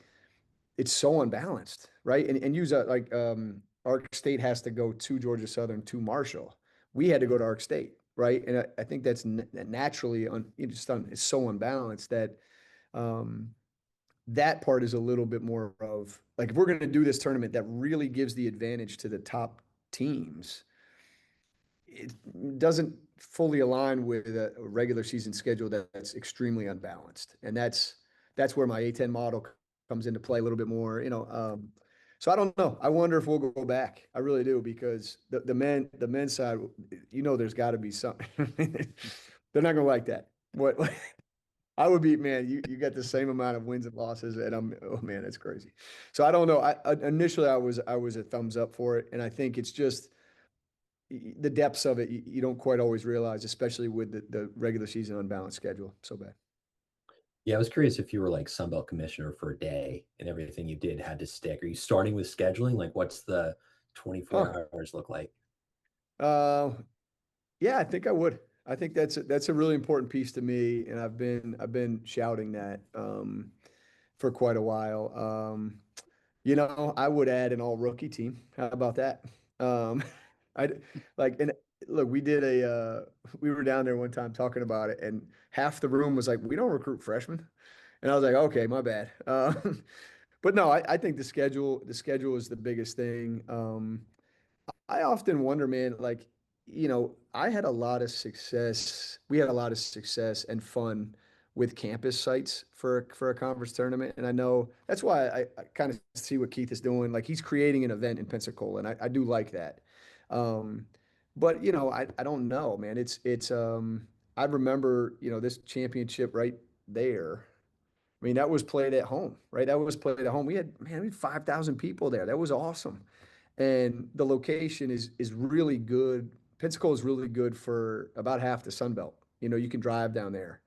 it's so unbalanced, right? And use Ark State has to go to Georgia Southern to Marshall. We had to go to Ark State, right? And I think that's naturally it's so unbalanced that that part is a little bit more of like, if we're going to do this tournament that really gives the advantage to the top teams, it doesn't fully align with a regular season schedule that's extremely unbalanced. And that's where my A10 model comes into play a little bit more, so I don't know. I wonder if we'll go back. I really do, because the men's side, there's got to be something. They're not going to like that. What I would be, man, you got the same amount of wins and losses, and oh man, that's crazy. So I don't know. Initially I was a thumbs up for it, and I think it's just the depths of it. You don't quite always realize, especially with the regular season unbalanced schedule. So bad. Yeah, I was curious if you were like Sunbelt commissioner for a day and everything you did had to stick. Are you starting with scheduling? Like, what's the 24 hours look like? Yeah, I think I would. I think that's a really important piece to me, and I've been shouting that for quite a while. I would add an all rookie team. How about that? I like, and look, we were down there one time talking about it, and half the room was like, "We don't recruit freshmen," and I was like, "Okay, my bad." But no, I think the schedule is the biggest thing. I often wonder, man, like, I had a lot of success. We had a lot of success and fun with campus sites for a conference tournament. And I know that's why I kind of see what Keith is doing. Like, he's creating an event in Pensacola, and I do like that. Um, but I don't know, man. I remember, this championship right there. I mean, that was played at home, right? That was played at home. We had 5,000 people there. That was awesome. And the location is really good. Pensacola is really good for about half the Sun Belt. You can drive down there.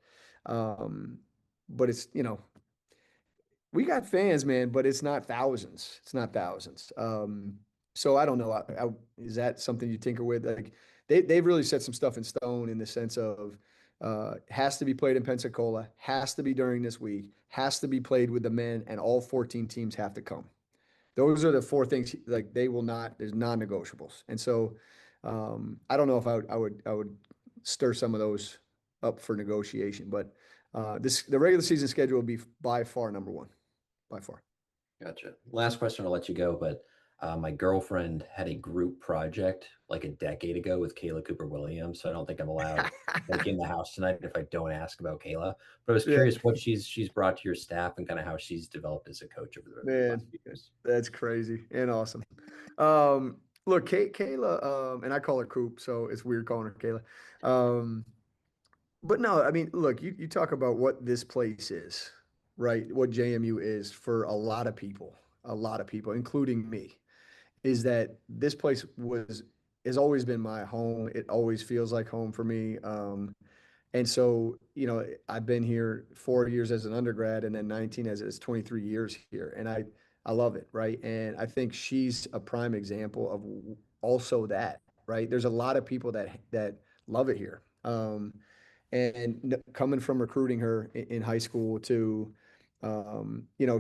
Um, but we got fans, man, but it's not thousands. It's not thousands. So I don't know. Is that something you tinker with? Like, they've really set some stuff in stone in the sense of has to be played in Pensacola, has to be during this week, has to be played with the men, and all 14 teams have to come. Those are the 4 things, like, they will not, there's non-negotiables. And so I don't know if I would stir some of those up for negotiation, but the regular season schedule will be by far number one, by far. Gotcha. Last question, I'll let you go, but My girlfriend had a group project like a decade ago with Kayla Cooper Williams, so I don't think I'm allowed like in the house tonight if I don't ask about Kayla. But I was Yeah, curious what she's brought to your staff and kind of how she's developed as a coach over the man, last few years. that's crazy and awesome. Look, Kayla, and I call her Coop, so it's weird calling her Kayla. Um, but no, I mean, look, you talk about what this place is, right? What JMU is for a lot of people, including me, is that this place has always been my home. It always feels like home for me. And so, I've been here 4 years as an undergrad and then 19 as it's 23 years here. And I love it, right? And I think she's a prime example of also that, right? There's a lot of people that love it here. And coming from recruiting her in high school to,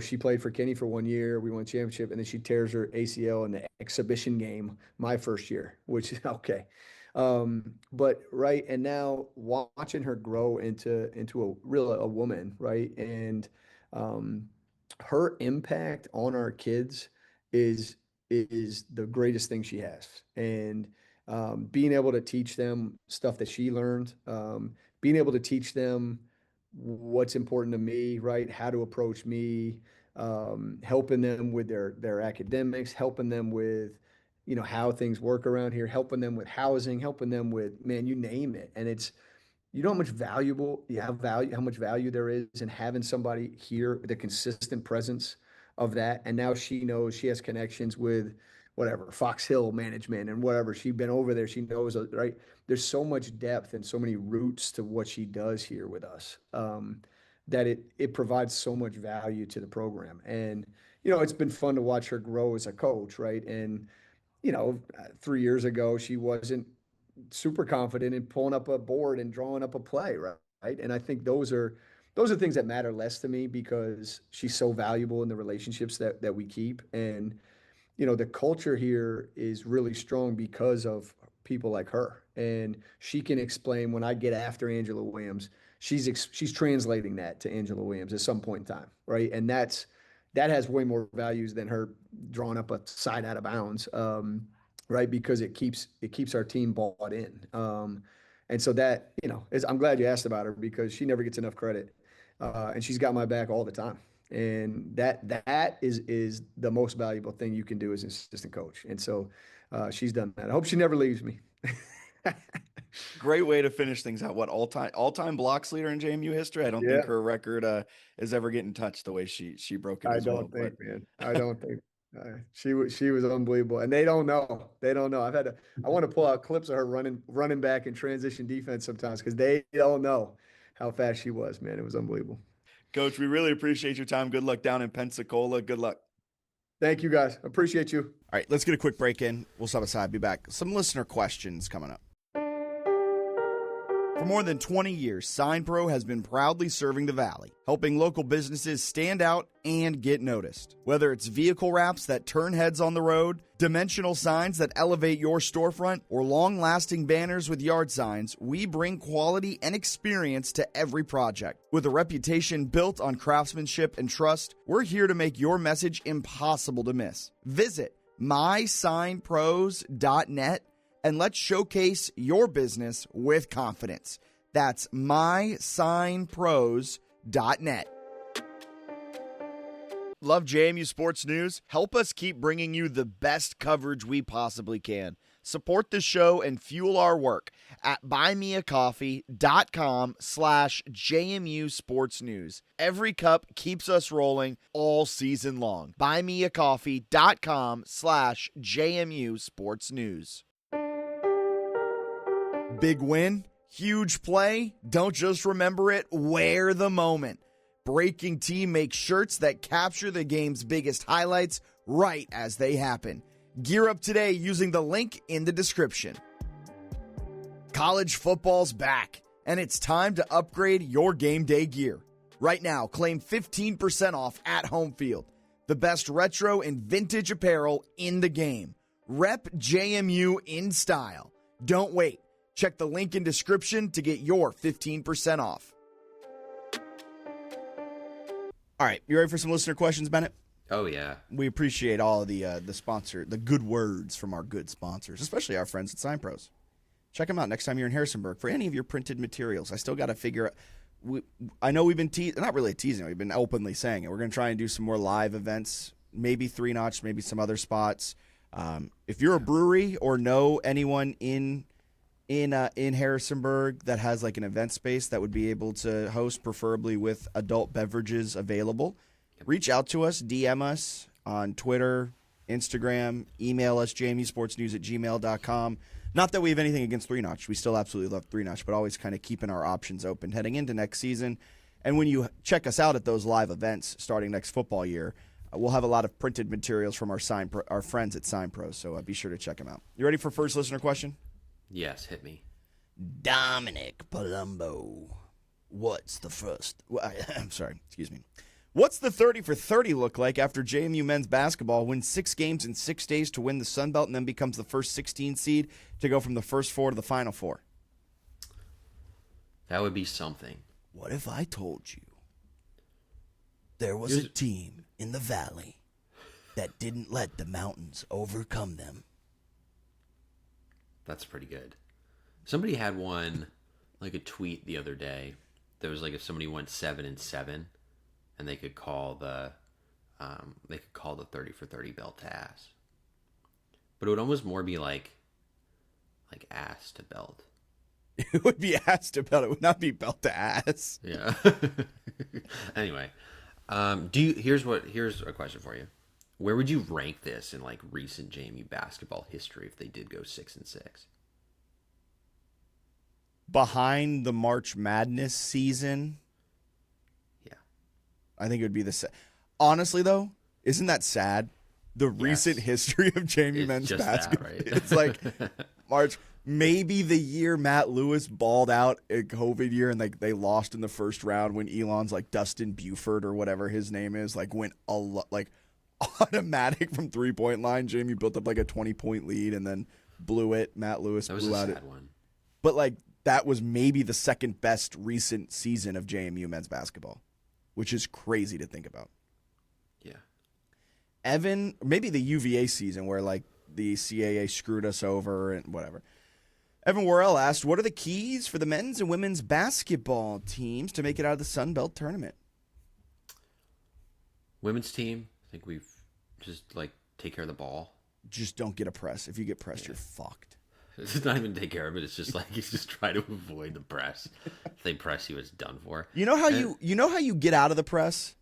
she played for Kenny for 1 year. We won championship, and then she tears her ACL in the exhibition game my first year, which is okay. But right, and now watching her grow into a woman, right, and um, her impact on our kids is is the greatest thing she has, and being able to teach them stuff that she learned, being able to teach them what's important to me, right? How to approach me, helping them with their academics, helping them with, how things work around here, helping them with housing, helping them with, man, you name it. And it's, how much value there is in having somebody here, the consistent presence of that. And now she knows she has connections with whatever Fox Hill management and whatever. She's been over there. She knows, right? There's so much depth and so many roots to what she does here with us, that it provides so much value to the program. And, it's been fun to watch her grow as a coach, right? And, 3 years ago, she wasn't super confident in pulling up a board and drawing up a play, right? Right. And I think those are things that matter less to me because she's so valuable in the relationships that we keep. And the culture here is really strong because of people like her. And she can explain when I get after Angela Williams, she's translating that to Angela Williams at some point in time, right? And that has way more values than her drawing up a side out of bounds, right? Because it keeps our team bought in. And so that, I'm glad you asked about her because she never gets enough credit, and she's got my back all the time. And that is the most valuable thing you can do as an assistant coach. And so she's done that. I hope she never leaves me. Great way to finish things out. What all-time blocks leader in JMU history? I don't think Yeah. her record is ever getting touched the way she broke it I as well. don't think, man. I don't think. She was unbelievable, and they don't know. They don't know. I want to pull out clips of her running back in transition defense sometimes because they don't know how fast she was. Man, it was unbelievable. Coach, we really appreciate your time. Good luck down in Pensacola. Good luck. Thank you, guys. Appreciate you. All right, let's get a quick break in. We'll step aside. Be back. Some listener questions coming up. For more than 20 years, SignPro has been proudly serving the Valley, helping local businesses stand out and get noticed. Whether it's vehicle wraps that turn heads on the road, dimensional signs that elevate your storefront, or long-lasting banners with yard signs, we bring quality and experience to every project. With a reputation built on craftsmanship and trust, we're here to make your message impossible to miss. Visit mysignpros.net and let's showcase your business with confidence. That's mysignpros.net. Love JMU Sports News? Help us keep bringing you the best coverage we possibly can. Support the show and fuel our work at buymeacoffee.com/JMU Sports News. Every cup keeps us rolling all season long. Buymeacoffee.com/JMU Sports News. Big win, huge play. Don't just remember it, wear the moment. Breaking Team makes shirts that capture the game's biggest highlights right as they happen. Gear up today using the link in the description. College football's back, and it's time to upgrade your game day gear. Right now, claim 15% off at Home Field. The best retro and vintage apparel in the game. Rep JMU in style. Don't wait. Check the link in description to get your 15% off. All right, you ready for some listener questions, Bennett? Oh yeah. We appreciate all of the good words from our good sponsors, especially our friends at Sign Pros. Check them out next time you're in Harrisonburg for any of your printed materials. I still got to figure out. I know we've been not really teasing. We've been openly saying it. We're going to try and do some more live events, maybe 3-Notch, maybe some other spots. If you're a brewery or know anyone in Harrisonburg that has like an event space that would be able to host, preferably with adult beverages available, reach out to us, DM us on Twitter, Instagram, email us, jmusportsnews@gmail.com. Not that we have anything against 3-Notch. We still absolutely love 3-Notch, but always kind of keeping our options open heading into next season. And when you check us out at those live events starting next football year, we'll have a lot of printed materials from our friends at Sign Pro, so be sure to check them out. You ready for first listener question? Yes, hit me. Dominic Palumbo. What's the first? I'm sorry, excuse me. What's the 30 for 30 look like after JMU men's basketball wins 6 games in 6 days to win the Sun Belt and then becomes the first 16 seed to go from the first 4 to the final 4? That would be something. What if I told you there was a team in the valley that didn't let the mountains overcome them? That's pretty good. Somebody had one, like a tweet the other day. That was like if somebody went 7-7, and they could call the 30 for 30 belt to ass. But it would almost more be like ass to belt. It would be ass to belt. It would not be belt to ass. Yeah. Anyway, here's a question for you. Where would you rank this in like recent JMU basketball history if they did go 6-6? Behind the March Madness season, yeah, I think it would be honestly, though, isn't that sad? The recent history of JMU men's basketball. Right? It's like March, maybe the year Matt Lewis balled out a COVID year and they lost in the first round when Elon's like Dustin Buford or whatever his name is, like went automatic from 3-point line. JMU built up like a 20-point lead and then blew it. Matt Lewis blew out it. That was a sad one. But like that was maybe the second best recent season of JMU men's basketball, which is crazy to think about. Yeah. Evan, maybe the UVA season where like the CAA screwed us over and whatever. Evan Worrell asked, what are the keys for the men's and women's basketball teams to make it out of the Sun Belt tournament? Women's team, I think we've just like take care of the ball. Just don't get a press. If you get pressed, you're fucked. It's not even take care of it. It's just like you just try to avoid the press. If they press you, it's done for. You know how you get out of the press?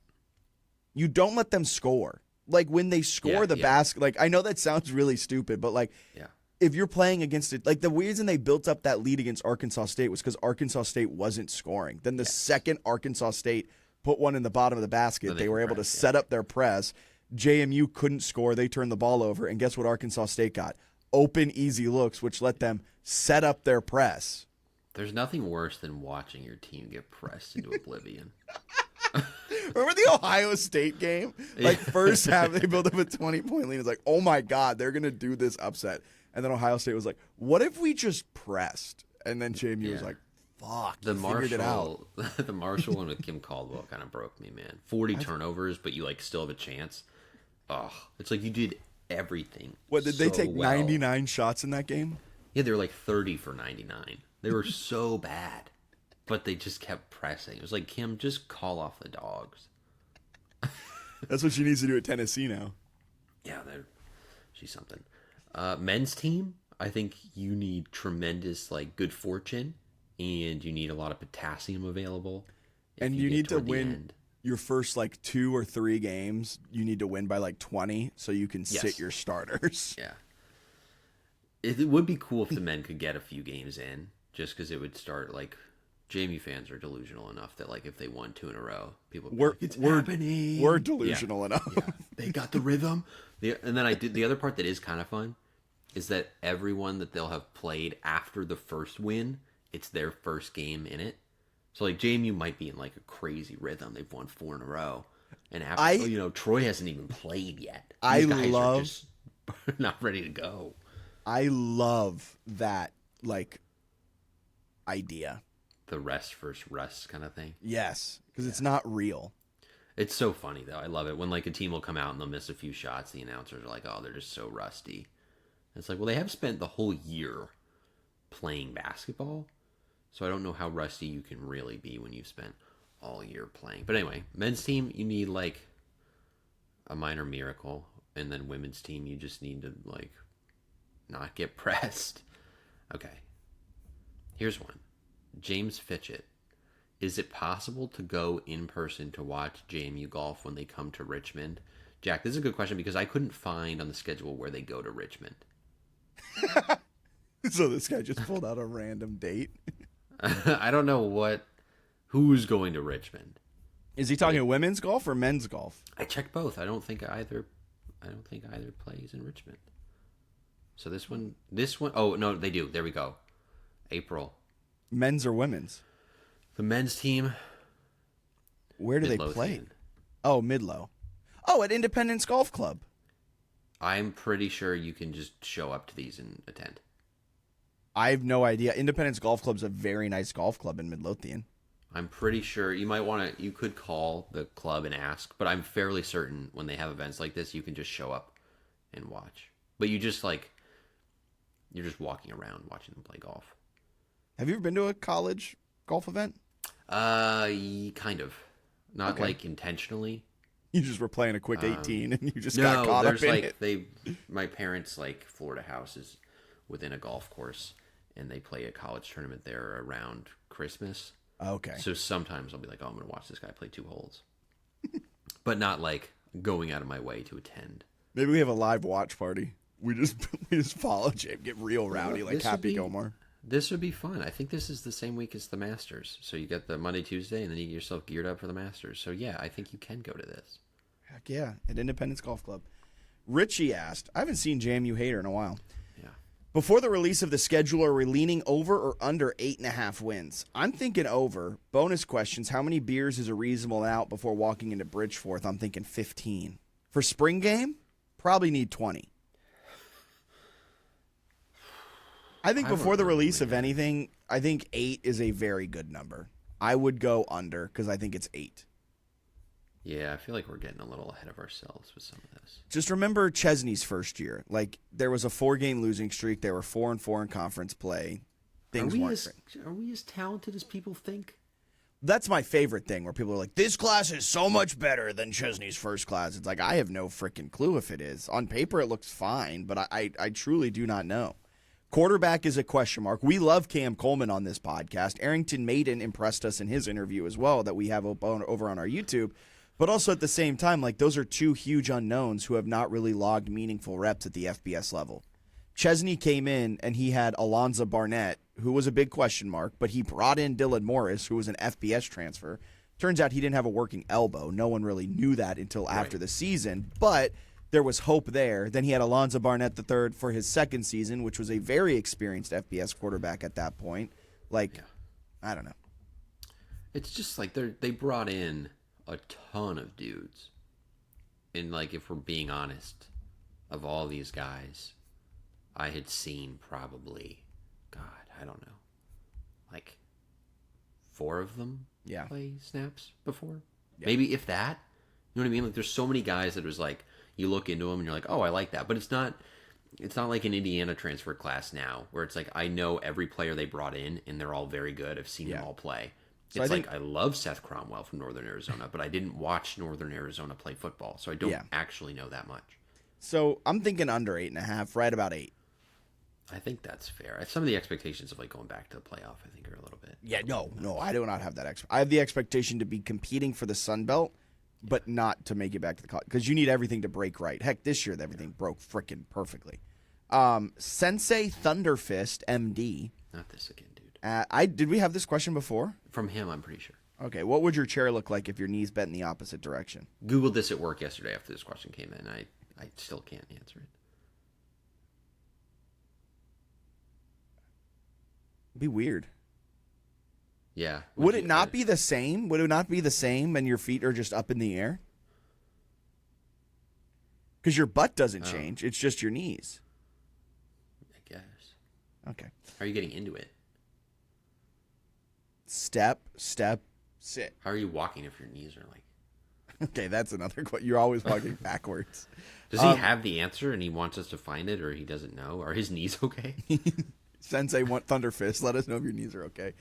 You don't let them score. Like when they score the basket. Like I know that sounds really stupid, but like if you're playing against it, like the reason they built up that lead against Arkansas State was because Arkansas State wasn't scoring. Then the second Arkansas State put one in the bottom of the basket, they were able to set up their press. JMU couldn't score. They turned the ball over, and guess what Arkansas State got? Open, easy looks, which let them set up their press. There's nothing worse than watching your team get pressed into oblivion. Remember the Ohio State game? Like, first half, they built up a 20-point lead. It's like, oh, my God, they're going to do this upset. And then Ohio State was like, what if we just pressed? And then JMU was like, fuck, figured it out. The Marshall one with Kim Caldwell kind of broke me, man. 40 turnovers, but you, like, still have a chance. Oh, it's like you did everything. What, did they take 99 shots in that game? Yeah, they were like 30 for 99. They were so bad, but they just kept pressing. It was like, Kim, just call off the dogs. That's what she needs to do at Tennessee now. Yeah, she's something. Men's team, I think you need tremendous like good fortune, and you need a lot of potassium available. And you need to win your first like 2 or 3 games. You need to win by like 20 so you can sit your starters. Yeah. It would be cool if the men could get a few games in, just because it would start like JMU fans are delusional enough that like if they won 2 in a row, people would be like, it's happening. We're delusional enough. Yeah. They got the rhythm. And then the other part that is kind of fun is that everyone that they'll have played after the first win, it's their first game in it. So like JMU might be in like a crazy rhythm. They've won 4 in a row, and after, Troy hasn't even played yet. These guys are just not ready to go. I love that like idea. The rest versus rest kind of thing. Yes, because it's not real. It's so funny though. I love it when like a team will come out and they'll miss a few shots. The announcers are like, "Oh, they're just so rusty." It's like, well, they have spent the whole year playing basketball, so I don't know how rusty you can really be when you've spent all year playing. But anyway, men's team, you need like a minor miracle, and then women's team, you just need to like not get pressed. Okay, here's one. James Fitchett. Is it possible to go in person to watch JMU golf when they come to Richmond? Jack, this is a good question because I couldn't find on the schedule where they go to Richmond. So this guy just pulled out a random date. I don't know who's going to Richmond. Is he talking women's golf or men's golf? I checked both. I don't think either plays in Richmond. So this one. Oh no, they do. There we go. April. Men's or women's? The men's team. Where do they play? Oh, Midlow. Oh, at Independence Golf Club. I'm pretty sure you can just show up to these and attend. I have no idea. Independence Golf Club's a very nice golf club in Midlothian. I'm pretty sure you could call the club and ask, but I'm fairly certain when they have events like this, you can just show up and watch. But you're just walking around watching them play golf. Have you ever been to a college golf event? Kind of. Not like intentionally. You just were playing a quick 18 and you just got caught up in it. My parents' Florida house is within a golf course, and they play a college tournament there around Christmas. Okay. So sometimes I'll be like, oh, I'm going to watch this guy play 2 holes. But not like going out of my way to attend. Maybe we have a live watch party. We just follow Jim, get real rowdy like Happy Gilmore. This would be fun. I think this is the same week as the Masters. So you get the Monday, Tuesday, and then you get yourself geared up for the Masters. So yeah, I think you can go to this. Heck yeah, at Independence Golf Club. Richie asked, I haven't seen JMU Hater in a while. Yeah. Before the release of the schedule, are we leaning over or under 8.5 wins? I'm thinking over. Bonus questions, how many beers is a reasonable amount before walking into Bridgeforth? I'm thinking 15. For spring game, probably need 20. I think before the release of anything, I think 8 is a very good number. I would go under because I think it's 8. Yeah, I feel like we're getting a little ahead of ourselves with some of this. Just remember Chesney's first year. Like, there was a 4-game losing streak. They were 4-4 in conference play. Things weren't great. Are we as talented as people think? That's my favorite thing, where people are like, this class is so much better than Chesney's first class. It's like, I have no freaking clue if it is. On paper, it looks fine, but I truly do not know. Quarterback is a question mark. We love Cam Coleman on this podcast. Arrington Maiden impressed us in his interview as well that we have over on our YouTube. But also at the same time, like, those are 2 huge unknowns who have not really logged meaningful reps at the FBS level. Chesney came in and he had Alonzo Barnett, who was a big question mark, but he brought in Dylan Morris, who was an FBS transfer. Turns out he didn't have a working elbow. No one really knew that until after the season, but there was hope there. Then he had Alonzo Barnett III for his second season, which was a very experienced FBS quarterback at that point. I don't know. It's just like they brought in a ton of dudes. And if we're being honest, of all these guys, I had seen probably, I don't know, 4 of them play snaps before. Yeah. Maybe if that. You know what I mean? There's so many guys that was you look into them and you're like, oh, I like that. But it's not like an Indiana transfer class now where it's I know every player they brought in and they're all very good. I've seen them all play. So it's I love Seth Cromwell from Northern Arizona, but I didn't watch Northern Arizona play football, so I don't actually know that much. So I'm thinking under 8.5, right about 8. I think that's fair. Some of the expectations of going back to the playoff, I think, are a little bit. Yeah, no, I do not have that. I have the expectation to be competing for the Sun Belt, but not to make it back to the college, because you need everything to break right. Heck, this year everything broke frickin' perfectly. Sensei Thunderfist MD. Not this again, dude. Did we have this question before? From him, I'm pretty sure. Okay, what would your chair look like if your knees bent in the opposite direction? Googled this at work yesterday after this question came in. I still can't answer it. It'd be weird. Yeah. Would it not be the same? Would it not be the same and your feet are just up in the air? Because your butt doesn't change. It's just your knees. I guess. Okay. How are you getting into it? Step, sit. How are you walking if your knees are Okay, that's another question. You're always walking backwards. Does he have the answer and he wants us to find it, or he doesn't know? Are his knees okay? Sensei want Thunder Fist. Let us know if your knees are okay.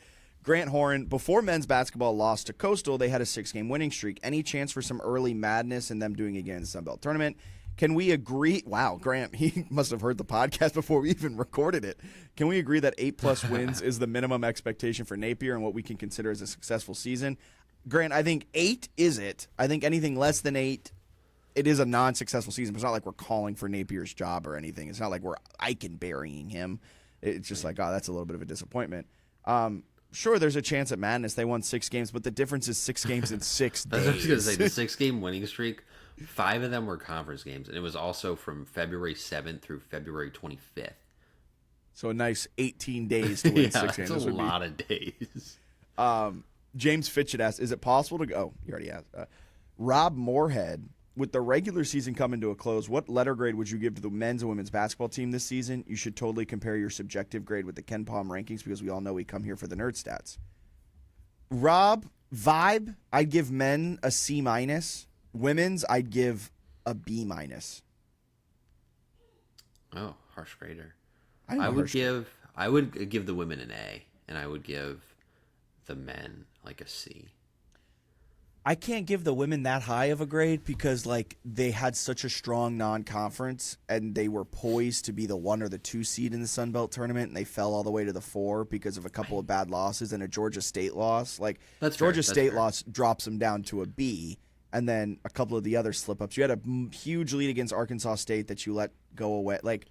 Grant Horan, before men's basketball lost to Coastal, they had a 6-game winning streak. Any chance for some early madness and them doing it again in the Sun Belt Tournament? Can we agree? Wow, Grant, he must have heard the podcast before we even recorded it. Can we agree that 8+ wins is the minimum expectation for Napier and what we can consider as a successful season? Grant, I think 8 is it. I think anything less than 8, it is a non-successful season. But it's not like we're calling for Napier's job or anything. It's not like we're Eichen burying him. It's just like, oh, that's a little bit of a disappointment. Sure, there's a chance at madness. They won 6 games, but the difference is 6 games in 6 days. I was going to say, the 6-game winning streak, 5 of them were conference games, and it was also from February 7th through February 25th. So a nice 18 days to win 6 games. That's a lot of days. James Fitchett asks, is it possible to go? Oh, you already asked. Rob Moorhead, with the regular season coming to a close, what letter grade would you give to the men's and women's basketball team this season? You should totally compare your subjective grade with the Ken Palm rankings because we all know we come here for the nerd stats. Rob, vibe, I'd give men a C-. Women's, I'd give a B-. Oh, harsh grader. I would give the women an A, and I would give the men like a C. I can't give the women that high of a grade because like they had such a strong non-conference and they were poised to be the 1 or the 2 seed in the Sun Belt tournament, and they fell all the way to the 4 because of a couple of bad losses and a Georgia State loss. Like Georgia State loss drops them down to a B, and then a couple of the other slip-ups. You had a huge lead against Arkansas State that you let go away. Like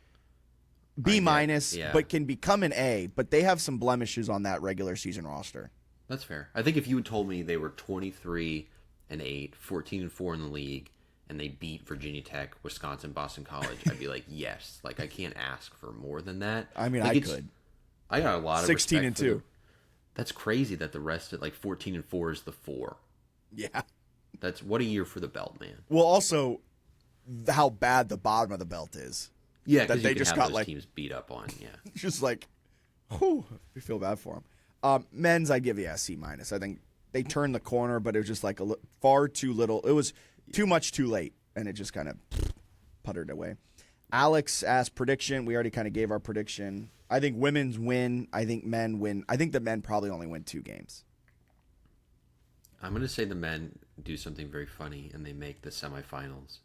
B-, but can become an A, but they have some blemishes on that regular season roster. That's fair. I think if you had told me they were 23-8, 14-4 in the league, and they beat Virginia Tech, Wisconsin, Boston College, I'd be like, yes. Like, I can't ask for more than that. I mean, like, I could. I got a lot of 16-2. That's crazy that the rest of 14-4 is the 4. Yeah. That's what a year for the belt, man. Well, also how bad the bottom of the belt is. Yeah, that they just have got those like teams beat up on. Yeah, just like, whew, we feel bad for them. Men's, I give you a C-. I think they turned the corner, but it was just like far too little. It was too much too late, and it just kind of puttered away. Alex asked prediction. We already kind of gave our prediction. I think women's win. I think men win. I think the men probably only win 2 games. I'm going to say the men do something very funny, and they make the semifinals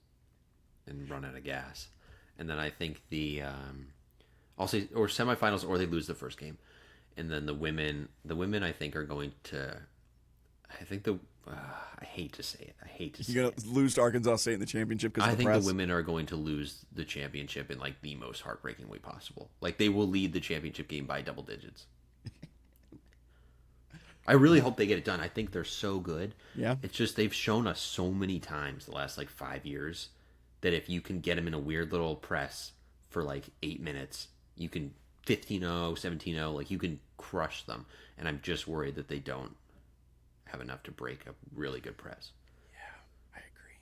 and run out of gas. And then I think I'll say, or semifinals, or they lose the first game. And then the women I think are going to, I think I hate to say it. You're going to lose to Arkansas State in the championship because of the press? I think the women are going to lose the championship in like the most heartbreaking way possible. Like they will lead the championship game by double digits. I really hope they get it done. I think they're so good. Yeah. It's just they've shown us so many times the last 5 years that if you can get them in a weird little press for 8 minutes, you can 15-0, 17-0, you can crush them. And I'm just worried that they don't have enough to break a really good press. Yeah, I agree.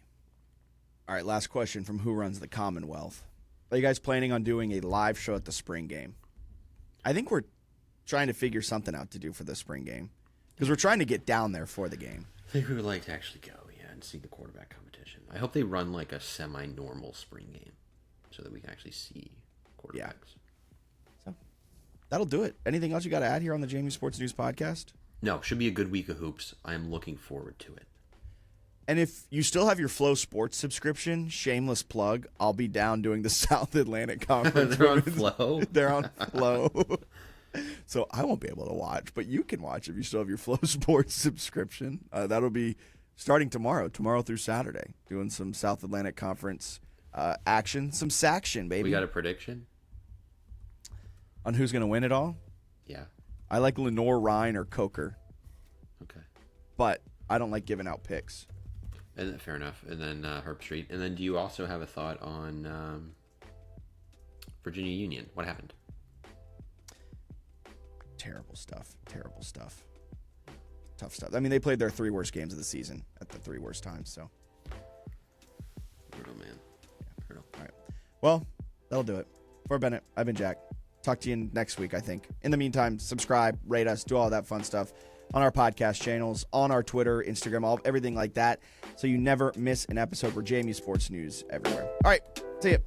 All right, last question from Who Runs the Commonwealth. Are you guys planning on doing a live show at the spring game? I think we're trying to figure something out to do for the spring game because we're trying to get down there for the game. I think we would like to actually go, and see the quarterback competition. I hope they run a semi-normal spring game so that we can actually see quarterbacks. Yeah. So that'll do it. Anything else you got to add here on the JMU Sports News podcast? No, should be a good week of hoops. I am looking forward to it. And if you still have your Flow Sports subscription, shameless plug, I'll be down doing the South Atlantic Conference. They're on Flow? They're on Flow. So I won't be able to watch, but you can watch if you still have your Flow Sports subscription. That'll be starting tomorrow through Saturday, doing some South Atlantic Conference action, some saction, baby. We got a prediction? On who's going to win it all? Yeah. I like Lenore, Ryan, or Coker. Okay. But I don't like giving out picks. And fair enough. And then Herb Street. And then do you also have a thought on Virginia Union? What happened? Terrible stuff. Tough stuff. I mean, they played their 3 worst games of the season at the 3 worst times. So, brutal, man. Yeah. Brutal. All right. Well, that'll do it. For Bennett, I've been Jack. Talk to you next week, I think. In the meantime, subscribe, rate us, do all that fun stuff. on our podcast channels, on our Twitter, Instagram, everything like that, so you never miss an episode. For JMU Sports News everywhere. All right, see ya.